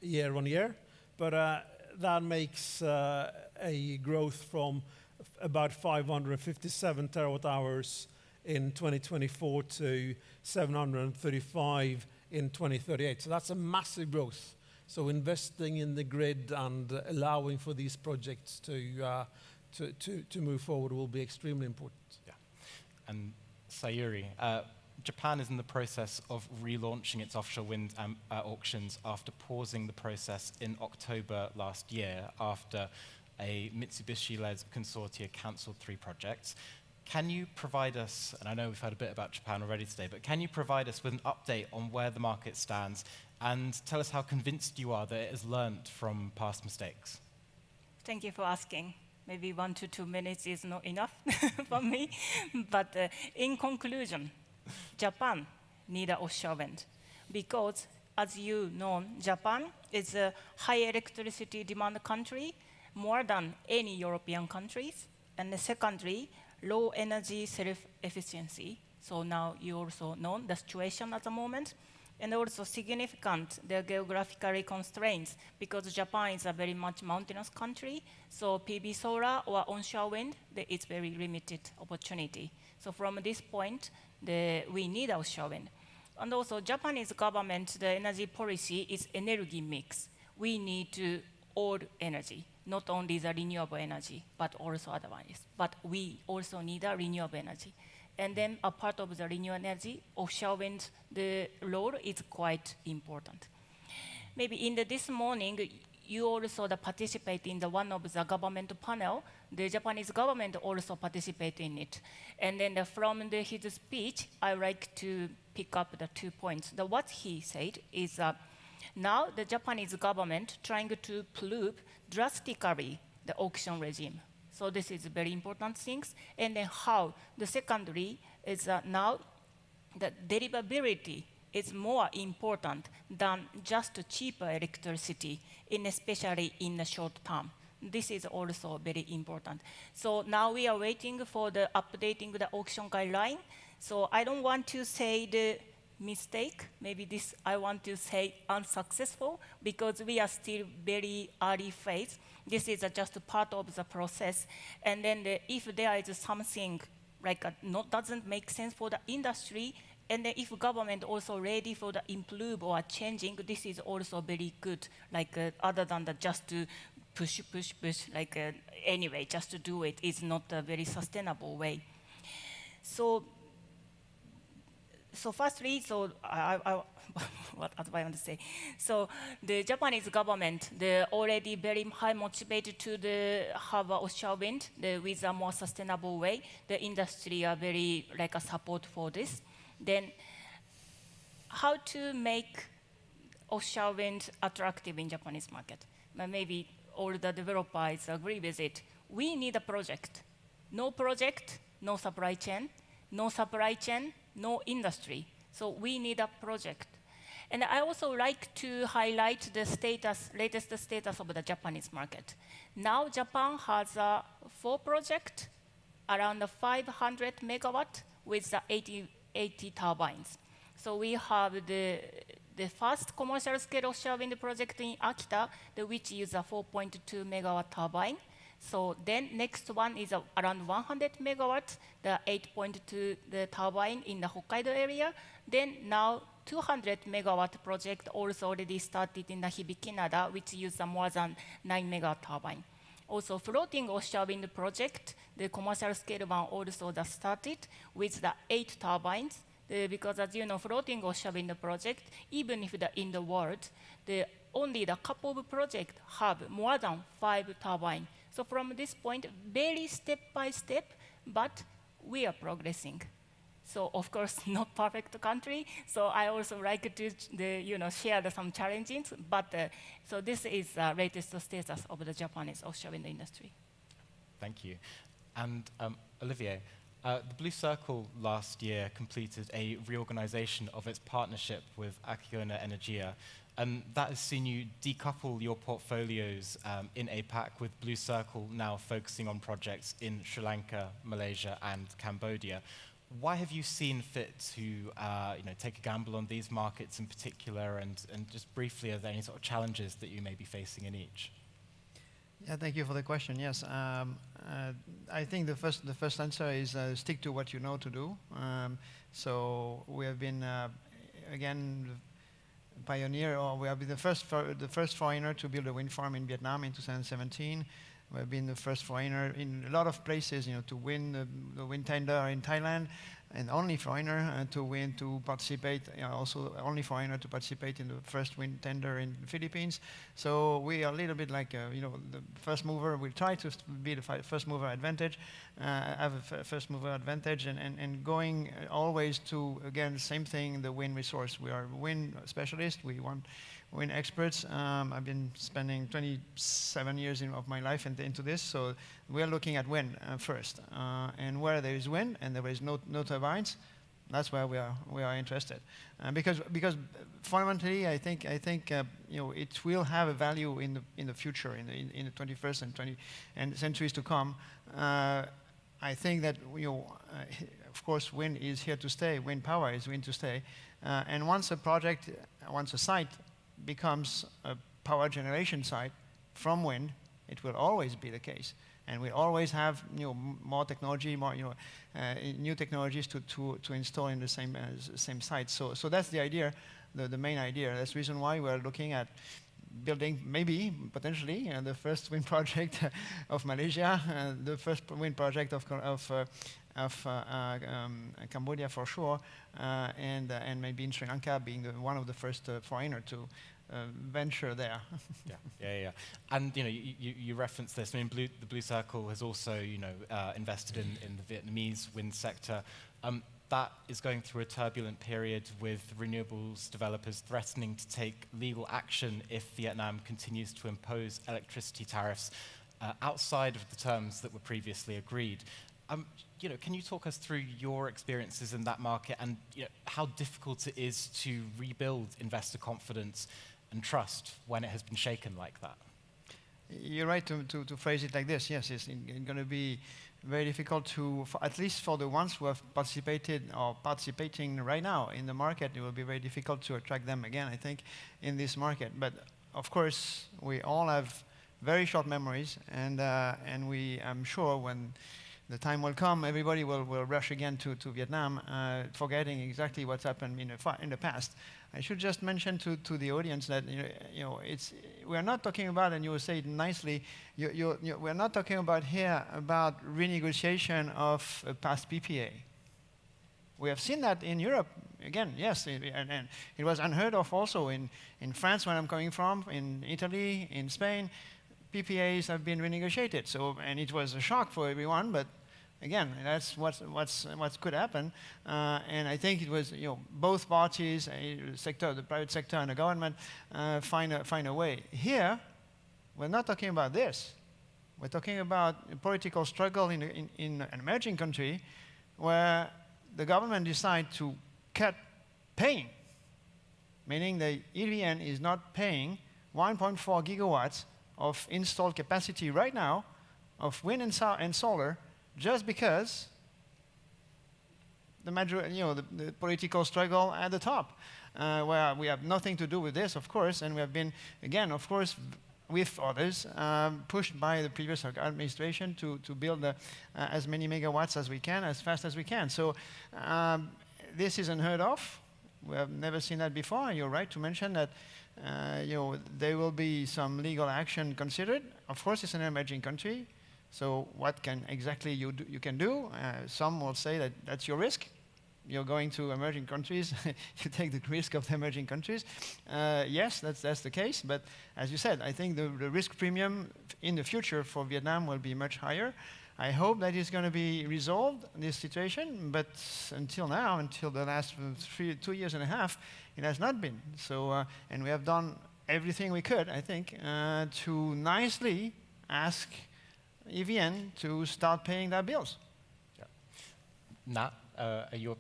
year on year, but that makes a growth from about 557 terawatt hours in 2024 to 735 in 2038. So that's a massive growth. So investing in the grid and allowing for these projects to move forward will be extremely important. Yeah. And Sayuri, Japan is in the process of relaunching its offshore wind auctions after pausing the process in October last year after a Mitsubishi-led consortia cancelled 3 projects. Can you provide us, and I know we've heard a bit about Japan already today, but can you provide us with an update on where the market stands and tell us how convinced you are that it has learned from past mistakes? Thank you for asking. Maybe 1 to 2 minutes is not enough for me. But in conclusion, Japan needs offshore wind because, as you know, Japan is a high electricity demand country, more than any European countries. And secondly, low energy self-efficiency. So now you also know the situation at the moment. And also significant the geographically constraints because Japan is a very much mountainous country. So PV solar or onshore wind, it's very limited opportunity. So from this point, we need offshore wind. And also Japanese government, the energy policy is energy mix. We need to all energy, not only the renewable energy, but also otherwise. But we also need a renewable energy. And then a part of the renewable energy, offshore wind, the role is quite important. Maybe in this morning, you also participate in one of the government panel. The Japanese government also participate in it. And then from his speech, I like to pick up the 2 points. What he said is now the Japanese government trying to prove drastically the auction regime. So this is very important things. And then how the secondary is now the deliverability is more important than just cheaper electricity, especially in the short term. This is also very important. So now we are waiting for the updating the auction guideline. So I don't want to say the mistake. Maybe this I want to say unsuccessful because we are still very early phase. This is just a part of the process. And then if there is something like doesn't make sense for the industry, and then if government also ready for the improve or changing, this is also very good. Like other than just to push, like anyway, just to do it is not a very sustainable way. So firstly, what I want to say. So the Japanese government, they're already very high motivated to have offshore wind with a more sustainable way. The industry are very like a support for this. Then how to make offshore wind attractive in Japanese market? Maybe all the developers agree with it. We need a project. No project, no supply chain. No supply chain, no industry. So we need a project. And I also like to highlight the latest status of the Japanese market. Now Japan has 4 projects, around 500 megawatt with 80 turbines. So we have the first commercial scale offshore wind project in Akita, which uses a 4.2 megawatt turbine. So then next one is around 100 megawatts, the 8.2 the turbine in the Hokkaido area. Then now 200 megawatt project also already started in the Hibikinada, which uses more than 9 megawatt turbine. Also floating offshore wind project, the commercial scale one also just started with the 8 turbines. Because as you know, floating offshore wind project, even if in the world, only the couple of projects have more than 5 turbines. So from this point, very step by step, but we are progressing. So of course, not perfect country. So I also like to share some challenges. But so this is the latest status of the Japanese offshore wind industry. Thank you. And Olivier, the Blue Circle last year completed a reorganization of its partnership with Acciona Energia, and that has seen you decouple your portfolios in APAC, with Blue Circle now focusing on projects in Sri Lanka, Malaysia, and Cambodia. Why have you seen fit to take a gamble on these markets in particular, and just briefly, are there any sort of challenges that you may be facing in each? Yeah, thank you for the question. Yes, I think the first answer is stick to what you know to do. So we have been again pioneer, or we have been the first foreigner to build a wind farm in Vietnam in 2017. We have been the first foreigner in a lot of places, to win the wind tender in Thailand, and only foreigner to participate, also only foreigner to participate in the first wind tender in the Philippines. So we are a little bit like, the first mover. We try to be the first mover advantage, have a first mover advantage, and going always to, again, same thing, the wind resource. We are wind specialists. We want wind experts. I've been spending 27 years of my life into this, so we are looking at wind first. And where there is wind and there is no turbines, that's where we are interested. Because fundamentally, I think it will have a value in the future, in the 21st and centuries to come. I think that of course, wind is here to stay. Wind power is going to stay. And once a site becomes a power generation site from wind, it will always be the case, and we always have more technology, more new technologies to install in the same site. So that's the idea, the main idea. That's the reason why we're looking at building, maybe potentially, the first wind project of Malaysia, the first wind project of Cambodia for sure, and maybe in Sri Lanka being one of the first foreigner to venture there. Yeah. And you referenced this. I mean, the Blue Circle has also invested in the Vietnamese wind sector. That is going through a turbulent period, with renewables developers threatening to take legal action if Vietnam continues to impose electricity tariffs outside of the terms that were previously agreed. Can you talk us through your experiences in that market, and how difficult it is to rebuild investor confidence and trust when it has been shaken like that? You're right to phrase it like this. Yes, it's going to be very difficult at least for the ones who have participated or participating right now in the market. It will be very difficult to attract them again, I think, in this market. But of course, we all have very short memories, and I'm sure when the time will come, everybody will rush again to Vietnam, forgetting exactly what's happened in the past. I should just mention to the audience that we're not talking about, and you will say it nicely, we're not talking about here about renegotiation of a past PPA. We have seen that in Europe. Again, yes, and it was unheard of also in France, where I'm coming from, in Italy, in Spain. PPAs have been renegotiated. So, and it was a shock for everyone, but again, that's what could happen, and I think it was both parties, the private sector and the government, find a way. Here, we're not talking about this. We're talking about a political struggle in an emerging country, where the government decide to cut paying, meaning the EVN is not paying 1.4 gigawatts of installed capacity right now of wind and solar, just because the political struggle at the top, where we have nothing to do with this, of course, and we have been, again, of course, with others, pushed by the previous administration to build as many megawatts as we can, as fast as we can. So this is unheard of. We have never seen that before, and you're right to mention that there will be some legal action considered. Of course, it's an emerging country, so what can exactly you can do? Some will say that that's your risk. You're going to emerging countries, you take the risk of the emerging countries. Yes, that's the case, but as you said, I think the risk premium in the future for Vietnam will be much higher. I hope that is going to be resolved, this situation, but until now, until the last 2 years and a half, it has not been. So, and we have done everything we could, I think, to nicely ask EVN to start paying their bills. Yeah. Nat,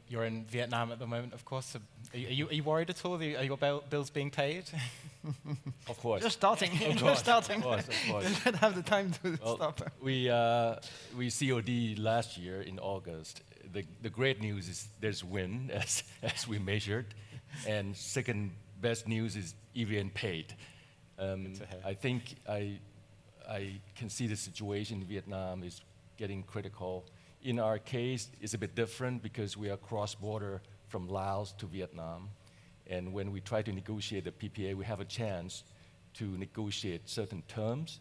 you're in Vietnam at the moment, of course. So are you worried at all? Are your bills being paid? Of course. Just starting. Of Just course, starting. Of course, of course. They don't have the time to stop. We COD last year in August. The great news is there's wind, as we measured, and second best news is EVN paid. I think I can see the situation in Vietnam is getting critical. In our case, it's a bit different because we are cross-border from Laos to Vietnam. And when we try to negotiate the PPA, we have a chance to negotiate certain terms.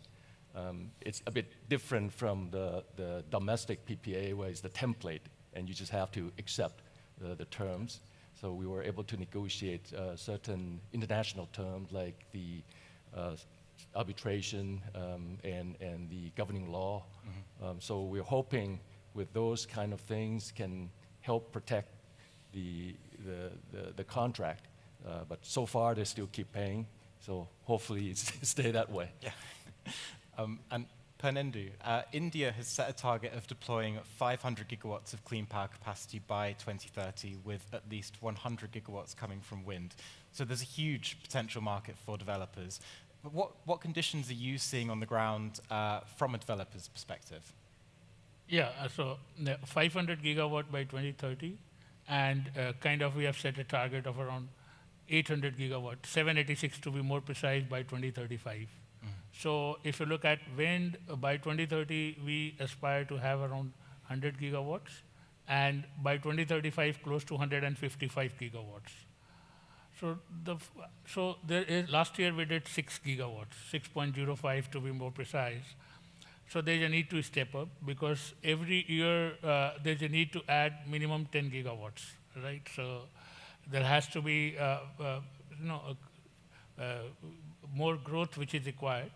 It's a bit different from the domestic PPA, where it's the template, and you just have to accept the terms. So we were able to negotiate certain international terms like the arbitration and the governing law. Mm-hmm. So we're hoping with those kind of things can help protect the contract. But so far, they still keep paying. So hopefully, it's stay that way. Yeah. And Pernendu, India has set a target of deploying 500 gigawatts of clean power capacity by 2030, with at least 100 gigawatts coming from wind. So there's a huge potential market for developers. But what conditions are you seeing on the ground from a developer's perspective? Yeah, so 500 gigawatt by 2030, and we have set a target of around 800 gigawatt, 786 to be more precise, by 2035. Mm-hmm. So if you look at wind, by 2030, we aspire to have around 100 gigawatts, and by 2035, close to 155 gigawatts. So there is, last year we did 6 gigawatts, 6.05 to be more precise. So there's a need to step up, because every year there's a need to add minimum 10 gigawatts, right? So there has to be more growth which is required.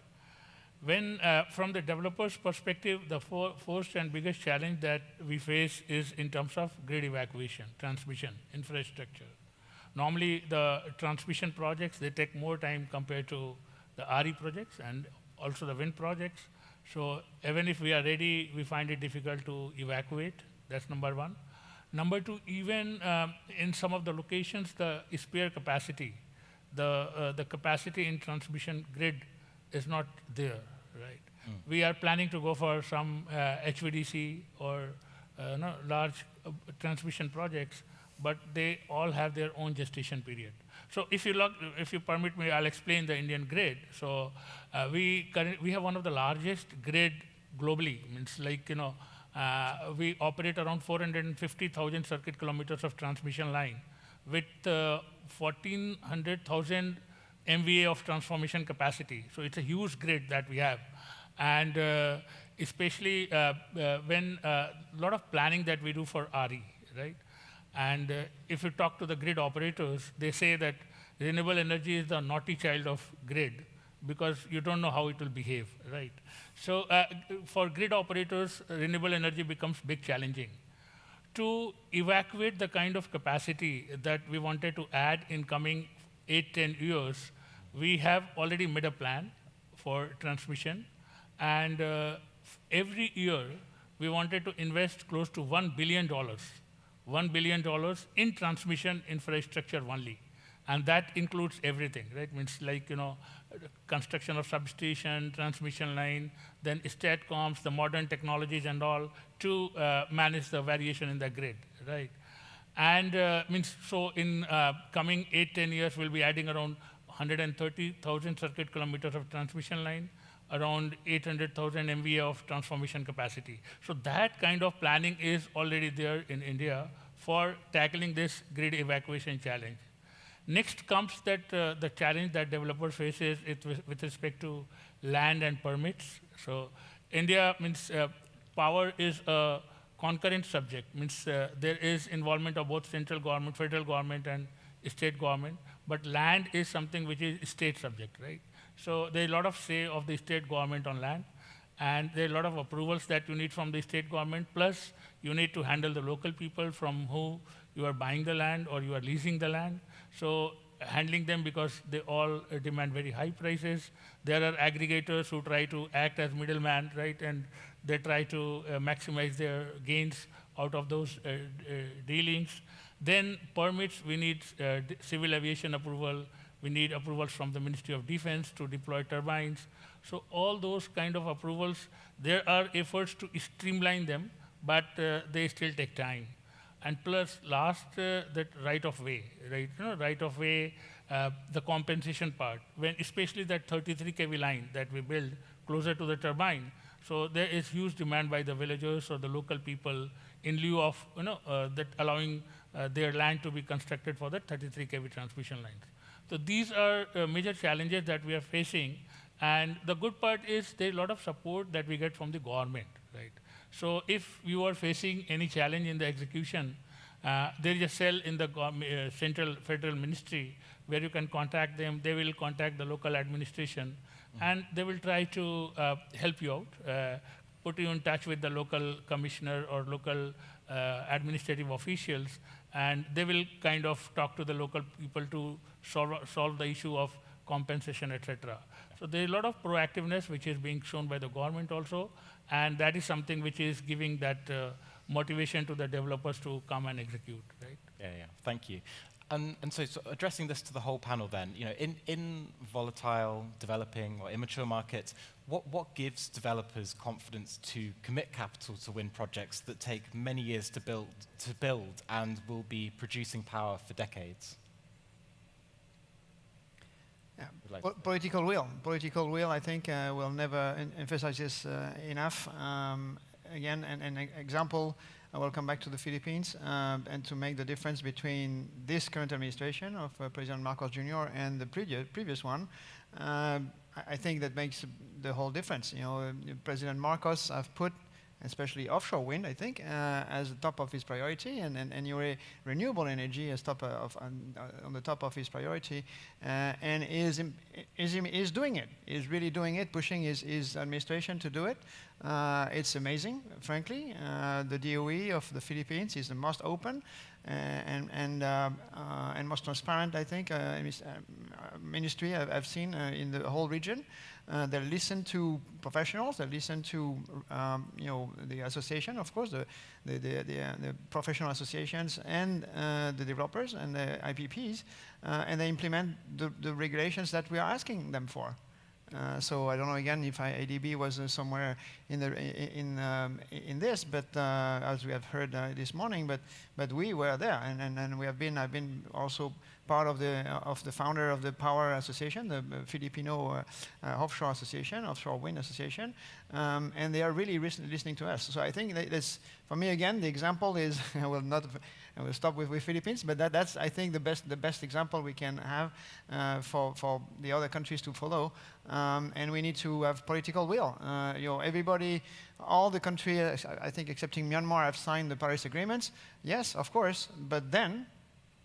When, from the developer's perspective, the first and biggest challenge that we face is in terms of grid evacuation, transmission, infrastructure. Normally, the transmission projects, they take more time compared to the RE projects and also the wind projects. So even if we are ready, we find it difficult to evacuate. That's number one. Number two, even in some of the locations, the spare capacity, the capacity in transmission grid is not there, right? Mm. We are planning to go for some HVDC or large transmission projects, but they all have their own gestation period. So if you permit me, I'll explain the Indian grid. So we have one of the largest grid globally. Means we operate around 450,000 circuit kilometers of transmission line with 1,400,000 MVA of transformation capacity. So it's a huge grid that we have. And especially when a lot of planning that we do for RE, right? And if you talk to the grid operators, they say that renewable energy is the naughty child of grid, because you don't know how it will behave, right? So for grid operators, renewable energy becomes big challenging. To evacuate the kind of capacity that we wanted to add in coming 8-10 years, we have already made a plan for transmission. And every year, we wanted to invest close to $1 billion. $1 billion in transmission infrastructure only. And that includes everything, right? Means construction of substation, transmission line, then STATCOMs, the modern technologies and all to manage the variation in the grid, right? And means so in coming 8-10 years, we'll be adding around 130,000 circuit kilometers of transmission line, around 800,000 MVA of transformation capacity. So that kind of planning is already there in India for tackling this grid evacuation challenge. Next comes that the challenge that developers faces with respect to land and permits. So India means power is a concurrent subject, means there is involvement of both central government, federal government, and state government, but land is something which is state subject, right? So there's a lot of say of the state government on land, and there are a lot of approvals that you need from the state government, plus you need to handle the local people from who you are buying the land or you are leasing the land. So handling them, because they all demand very high prices. There are aggregators who try to act as middleman, right? And they try to maximize their gains out of those dealings. Then permits, we need civil aviation approval. We need approvals from the Ministry of Defense to deploy turbines. So all those kind of approvals, there are efforts to streamline them, but they still take time. And plus, last, that right of way, right? You know, right of way, the compensation part, when especially that 33 kV line that we build closer to the turbine. So there is huge demand by the villagers or the local people in lieu of that allowing their land to be constructed for the 33 kV transmission lines. So these are major challenges that we are facing. And the good part is there's a lot of support that we get from the government, right? So if you are facing any challenge in the execution, there is a cell in the central federal ministry where you can contact them. They will contact the local administration, and they will try to help you out, put you in touch with the local commissioner or local administrative officials, and they will kind of talk to the local people to solve the issue of compensation, etc. So there is a lot of proactiveness which is being shown by the government also, and that is something which is giving that motivation to the developers to come and execute, right? Yeah, thank you. And so addressing this to the whole panel then, in volatile, developing or immature markets, what gives developers confidence to commit capital to wind projects that take many years to build and will be producing power for decades? Yeah. Political will. Political will, I think, will never emphasize this enough. Again, an example, I will come back to the Philippines, and to make the difference between this current administration of President Marcos Jr. and the previous one. I think that makes the whole difference. President Marcos have put especially offshore wind, I think, as the top of his priority, and renewable energy as on the top of his priority, and is doing it, is really doing it, pushing his administration to do it. It's amazing, frankly. The DOE of the Philippines is the most open and most transparent, I think, ministry I've seen in the whole region. They listen to professionals. They listen to the association, of course, the professional associations, and the developers and the IPPs, and they implement the regulations that we are asking them for. So I don't know again if ADB was somewhere in this, but as we have heard this morning, but we were there, and I've been also part of the founder of the Power Association, the Filipino Offshore Association, Offshore Wind Association, and they are really listening to us. So I think that's, for me again, the example is I will stop with Philippines, but that's I think the best example we can have for the other countries to follow, and we need to have political will. Everybody, all the countries, I think excepting Myanmar, have signed the Paris agreements. Yes, of course, but then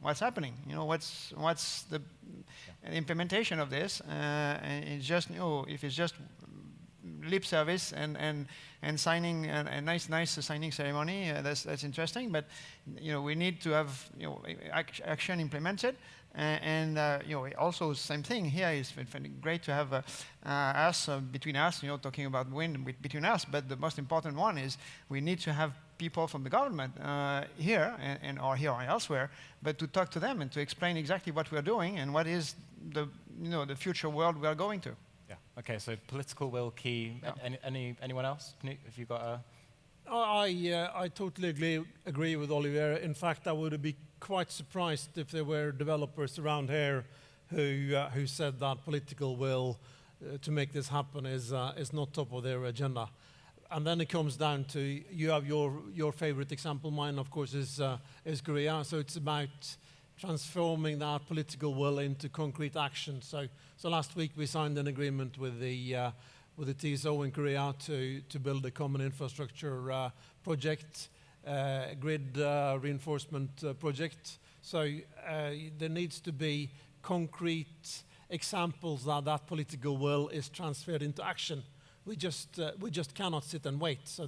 what's happening? What's the implementation of this? And it's just, if it's just lip service and signing a nice signing ceremony, that's interesting. But we need to have action implemented. And also same thing here is great to have us between us, talking about wind between us. But the most important one is we need to have people from the government here or here or elsewhere, but to talk to them and to explain exactly what we are doing and what is the future world we are going to. Yeah. Okay. So political will key. Yeah. Anyone else? Knut, have you got a? I totally agree with Oliver. In fact, I would be quite surprised if there were developers around here who said that political will to make this happen is not top of their agenda. And then it comes down to, you have your favorite example. Mine, of course, is Korea. So it's about transforming that political will into concrete action. So last week we signed an agreement with the TSO in Korea to build a common infrastructure project, grid reinforcement project. So there needs to be concrete examples that political will is transferred into action. We just cannot sit and wait. So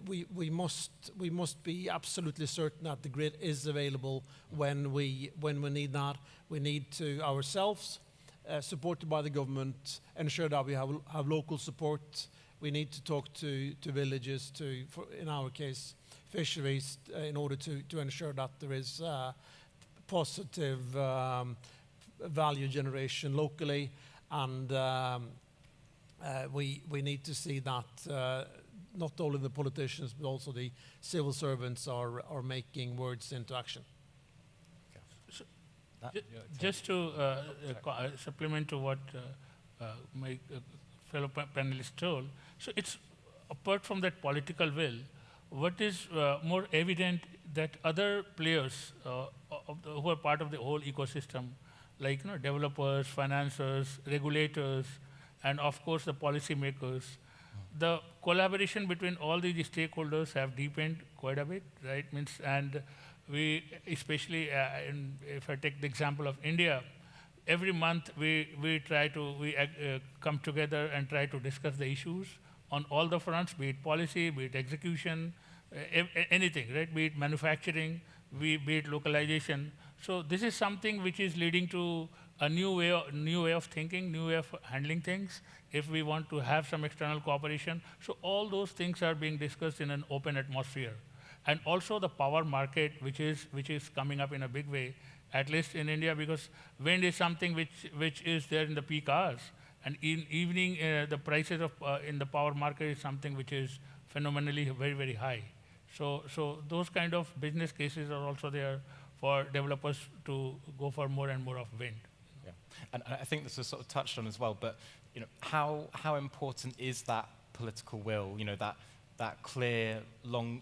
we must be absolutely certain that the grid is available when we need that. We need to ourselves, supported by the government, ensure that we have local support. We need to talk to villages, in our case, fisheries, in order to ensure that there is positive value generation locally, and we need to see that not only the politicians but also the civil servants are making words into action. Just to supplement to what my fellow panelists told, so it's apart from that political will, what is more evident that other players who are part of the whole ecosystem, like developers, financiers, regulators, and of course the policymakers, the collaboration between all these stakeholders have deepened quite a bit, right? And we, especially if I take the example of India, every month we come together and try to discuss the issues on all the fronts, be it policy, be it execution, anything, right? Be it manufacturing, be it localization. So this is something which is leading to a new way of thinking, new way of handling things, if we want to have some external cooperation. So all those things are being discussed in an open atmosphere. And also the power market, which is coming up in a big way, at least in India, because wind is something which is there in the peak hours. And in evening, the prices in the power market is something which is phenomenally very, very high. So those kind of business cases are also there for developers to go for more and more of wind. Yeah. And I think this was sort of touched on as well, but how important is that political will, that clear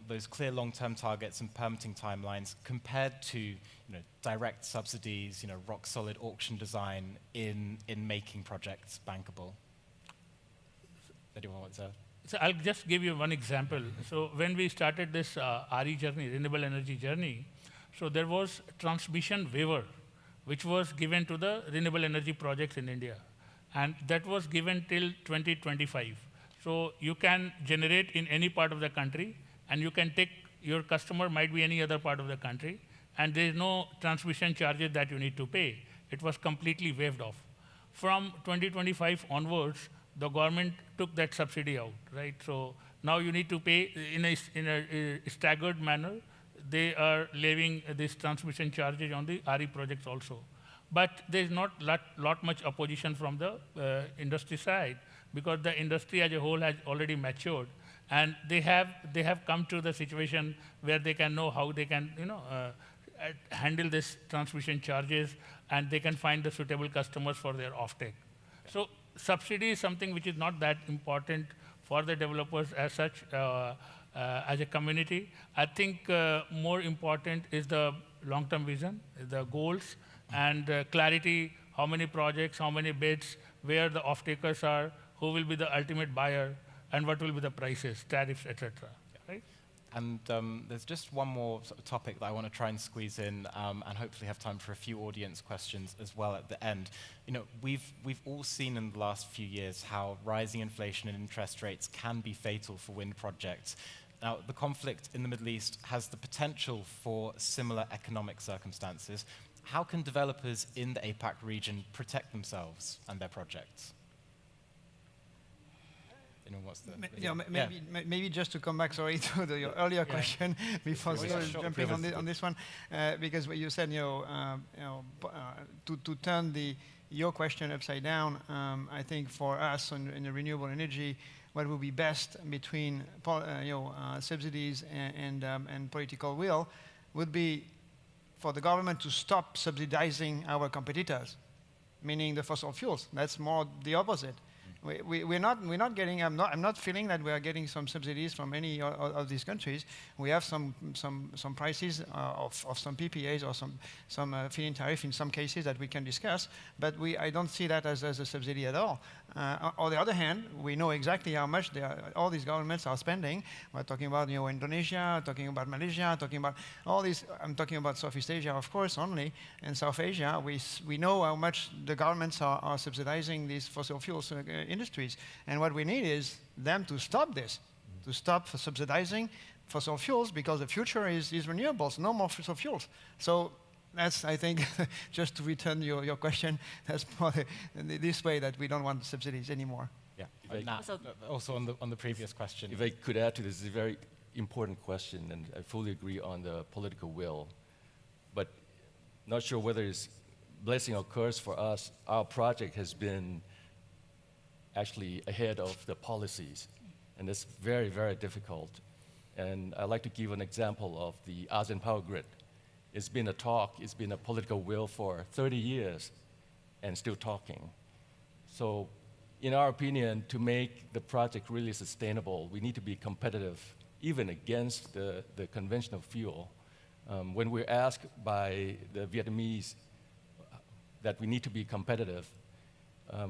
those clear long-term targets and permitting timelines compared to direct subsidies, rock solid auction design in making projects bankable? Anyone want to? So I'll just give you one example. So when we started this RE journey, renewable energy journey, so there was transmission waiver, which was given to the renewable energy projects in India. And that was given till 2025. So you can generate in any part of the country, and you can take, your customer might be any other part of the country, and there is no transmission charges that you need to pay. It was completely waived off. From 2025 onwards, the government took that subsidy out, right? So now you need to pay in a staggered manner. They are levying these transmission charges on the RE projects also. But there is not lot much opposition from the industry side, because the industry as a whole has already matured, and they have come to the situation where they can know how they can handle this transmission charges, and they can find the suitable customers for their offtake. So subsidy is something which is not that important for the developers as such, as a community. I think more important is the long-term vision, the goals, and clarity, how many projects, how many bids, where the off-takers are, who will be the ultimate buyer, and what will be the prices, tariffs, etc. Yeah. Right? And there's just one more sort of topic that I want to try and squeeze in, and hopefully have time for a few audience questions as well at the end. We've all seen in the last few years how rising inflation and interest rates can be fatal for wind projects. Now, the conflict in the Middle East has the potential for similar economic circumstances. How can developers in the APAC region protect themselves and their projects? Maybe just to come back, sorry, to your earlier question before jumping on this one, because what you said, to turn your question upside down, I think for us in the renewable energy, what would be best between subsidies and political will would be for the government to stop subsidizing our competitors, meaning the fossil fuels. That's more the opposite. We're not getting. I'm not feeling that we are getting some subsidies from any of these countries. We have some prices of some PPAs or some feed-in tariff in some cases that we can discuss, but I don't see that as a subsidy at all. On the other hand, we know exactly how much all these governments are spending. We're talking about Indonesia, talking about Malaysia, talking about all these. I'm talking about Southeast Asia, of course, only. In South Asia, we know how much the governments are subsidizing these fossil fuels industries. And what we need is them to stop this, to stop subsidizing fossil fuels, because the future is renewables, no more fossil fuels. So that's, I think, just to return your question, that's probably this way that we don't want subsidies anymore. Yeah. Also on the previous question. If I could add to this, it's a very important question, and I fully agree on the political will, but not sure whether it's blessing or curse for us. Our project has been actually ahead of the policies, and it's very, very difficult. And I'd like to give an example of the ASEAN Power Grid. It's been a talk, it's been a political will for 30 years, and still talking. So in our opinion, to make the project really sustainable, we need to be competitive, even against the conventional fuel. When we're asked by the Vietnamese that we need to be competitive,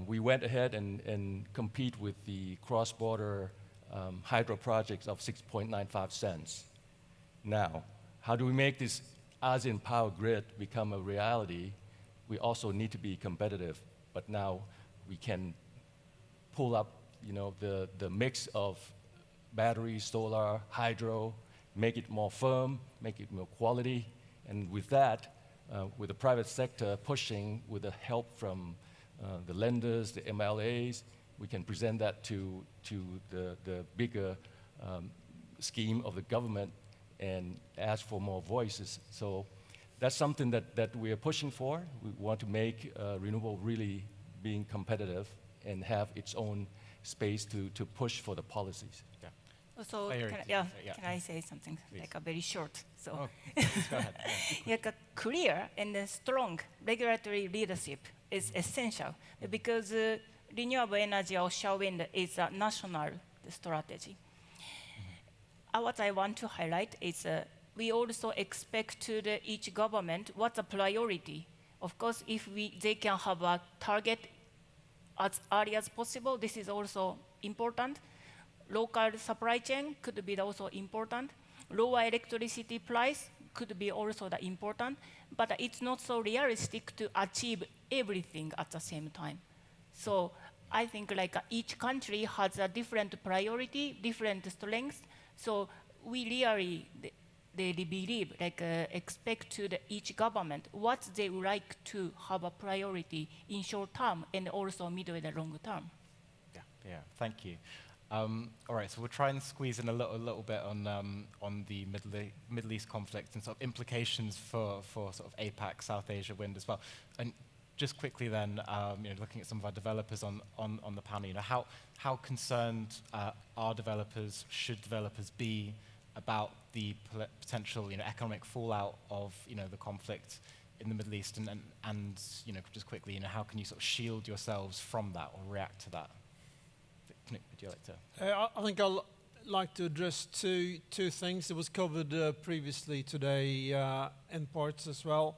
we went ahead and compete with the cross-border hydro projects of 6.95 cents. Now, how do we make this ASEAN Power Grid become a reality? We also need to be competitive, but now we can pull up, the mix of battery, solar, hydro, make it more firm, make it more quality, and with that, with the private sector pushing, with the help from the lenders, the MLAs, we can present that to the bigger scheme of the government and ask for more voices. So that's something that we are pushing for. We want to make renewable really being competitive and have its own space to push for the policies. Yeah. So, can I say something like a very short? So, go ahead. Like a clear and a strong regulatory leadership is essential because renewable energy, offshore wind, is a national strategy. What I want to highlight is we also expect to each government what's a priority. Of course, if they can have a target as early as possible, this is also important. Local supply chain could be also important. Lower electricity price could be also important, but it's not so realistic to achieve everything at the same time. So I think like each country has a different priority, different strengths. So we really believe, expect to each government what they would like to have a priority in short term and also middle and long term. Yeah, thank you. All right, so we'll try and squeeze in a little bit on the Middle East conflict and sort of implications for sort of APAC, South Asia wind as well. And just quickly then, looking at some of our developers on the panel, how concerned should developers be about the potential economic fallout of the conflict in the Middle East, and just quickly, how can you sort of shield yourselves from that or react to that? Nick, would you like to? I think I'll like to address two things. It was covered previously today in parts as well.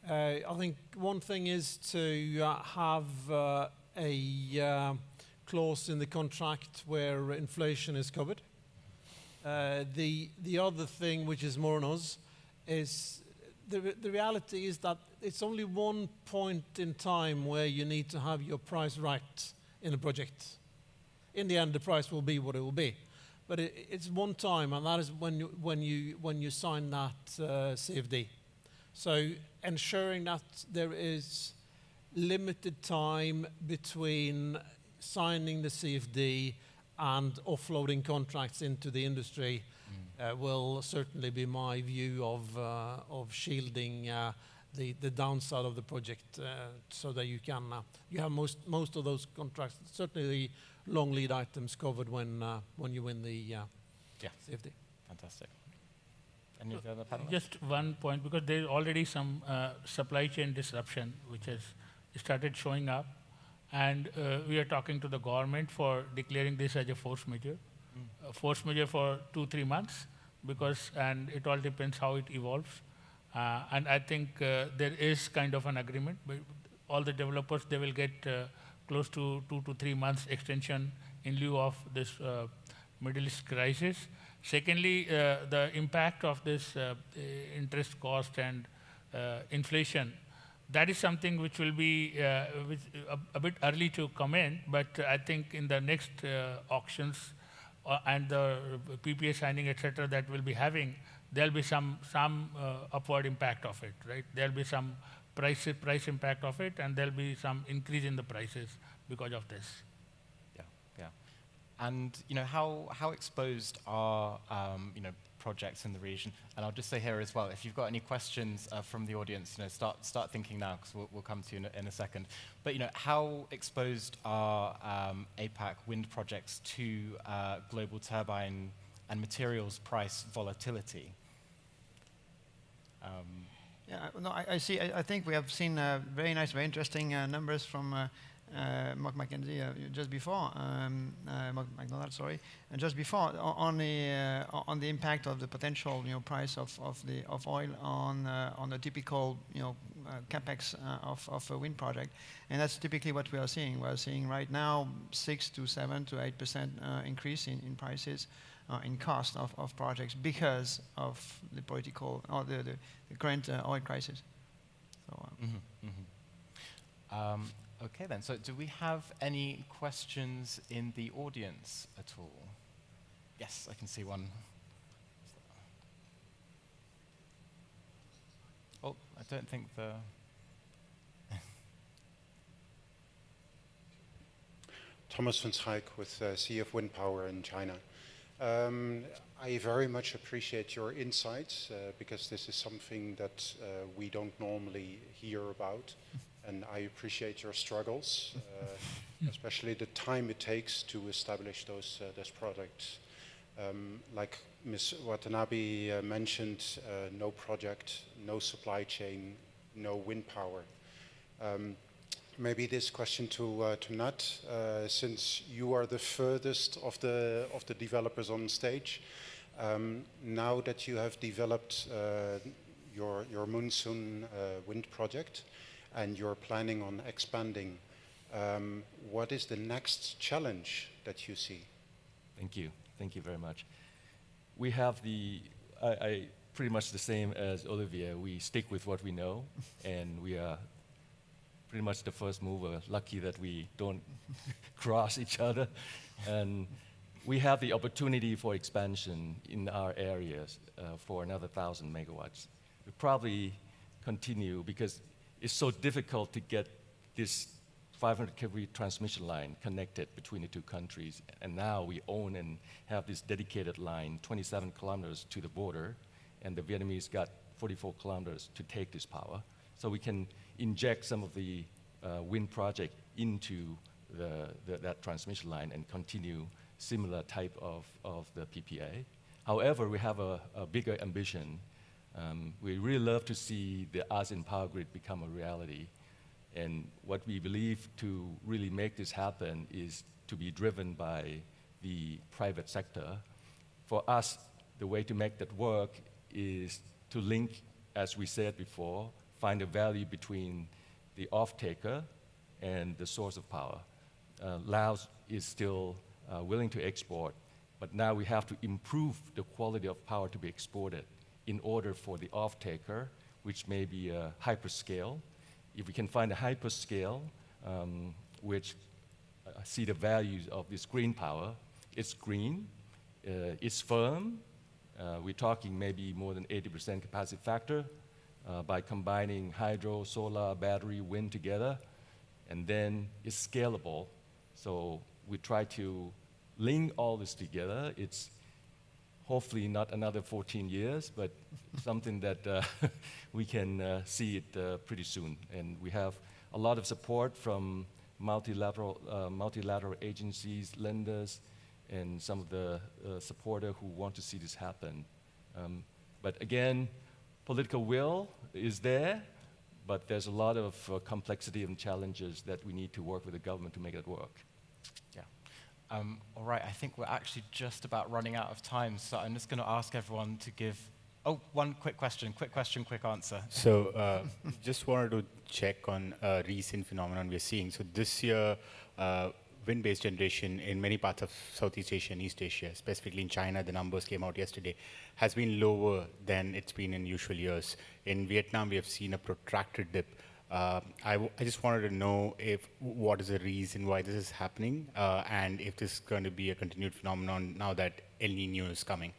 I think one thing is to have a clause in the contract where inflation is covered. The other thing, which is more on us, is the reality is that it's only one point in time where you need to have your price right in a project. In the end, the price will be what it will be, but it's one time, and that is when you sign that CFD. So ensuring that there is limited time between signing the CFD and offloading contracts into the industry will certainly be my view of shielding the downside of the project, so that you have most of those contracts, certainly the long lead items covered when you win the Yeah, CFD. fantastic. Any of the other panelists? Just one point, because there's already some supply chain disruption which has started showing up, and we are talking to the government for declaring this as a force majeure. A force majeure for 2-3 months, and it all depends how it evolves. And I think there is kind of an agreement, but all the developers, they will get close to 2 to 3 months extension in lieu of this Middle East crisis. Secondly, the impact of this interest cost and inflation, that is something which will be a bit early to comment, but I think in the next auctions and the PPA signing, etc., that we'll be having, there'll be some upward impact of it, right? There'll be some price impact of it, and there'll be some increase in the prices because of this. Yeah. And how exposed are projects in the region? And I'll just say here as well, if you've got any questions from the audience, start thinking now, because we'll come to you in a second. But how exposed are APAC wind projects to global turbine and materials price volatility? Yeah, no, I see. I think we have seen very nice, very interesting numbers from Mark McKenzie just before, Mark McDonald, sorry, and just before on the impact of the potential price of oil on the typical capex of a wind project, and that's typically what we are seeing. We are seeing right now 6 to 7 to 8% increase in prices. In cost of projects because of the political or the current oil crisis. So, Okay then, so do we have any questions in the audience at all? Yes, I can see one. Oh, I don't think the... Thomas van Schaik with CF Wind Power in China. I very much appreciate your insights because this is something that we don't normally hear about, and I appreciate your struggles, especially the time it takes to establish those products. Like Ms. Watanabe mentioned, no project, no supply chain, no wind power. Maybe this question to Nat, since you are the furthest of the developers on stage. Now that you have developed your monsoon wind project and you're planning on expanding, what is the next challenge that you see? Thank you very much. We have I pretty much the same as Olivier. We stick with what we know, and we are pretty much the first mover, lucky that we don't cross each other. And we have the opportunity for expansion in our areas for another 1,000 megawatts. We probably continue because it's so difficult to get this 500 kV transmission line connected between the two countries. And now we own and have this dedicated line, 27 kilometers to the border, and the Vietnamese got 44 kilometers to take this power. So we can inject some of the wind project into that transmission line and continue similar type of the PPA. However, we have a bigger ambition. We really love to see the ASEAN power grid become a reality. And what we believe to really make this happen is to be driven by the private sector. For us, the way to make that work is to link, as we said before, find a value between the off-taker and the source of power. Laos is still willing to export, but now we have to improve the quality of power to be exported in order for the off-taker, which may be a hyperscale. If we can find a hyperscale which see the values of this green power, it's green, it's firm. We're talking maybe more than 80% capacity factor by combining hydro, solar, battery, wind together, and then it's scalable. So we try to link all this together. It's hopefully not another 14 years, but something that we can see it pretty soon. And we have a lot of support from multilateral agencies, lenders, and some of the supporters who want to see this happen. But again, political will is there, but there's a lot of complexity and challenges that we need to work with the government to make it work. Yeah. All right, I think we're actually just about running out of time, so I'm just going to ask everyone to give, one quick question, quick answer. So just wanted to check on a recent phenomenon we're seeing. So this year, wind-based generation in many parts of Southeast Asia and East Asia, specifically in China, the numbers came out yesterday, has been lower than it's been in usual years. In Vietnam, we have seen a protracted dip. I just wanted to know what is the reason why this is happening, and if this is going to be a continued phenomenon now that El Niño is coming.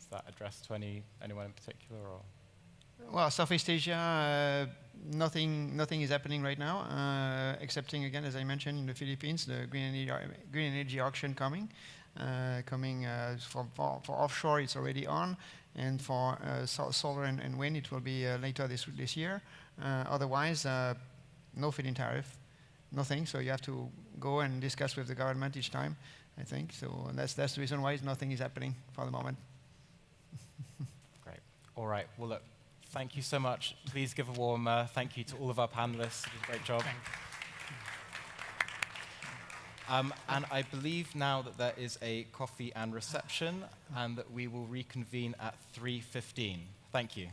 Is that addressed to anyone in particular? Or? Well, Southeast Asia, nothing is happening right now, excepting, again, as I mentioned, in the Philippines, the green energy auction coming for offshore, it's already on, and for solar and wind, it will be later this year. Otherwise, no feed-in tariff, nothing. So you have to go and discuss with the government each time, I think. So that's the reason why nothing is happening for the moment. Great. All right. Well, look. Thank you so much. Please give a warm thank you to all of our panelists. You did a great job. And I believe now that there is a coffee and reception, and that we will reconvene at 3:15. Thank you.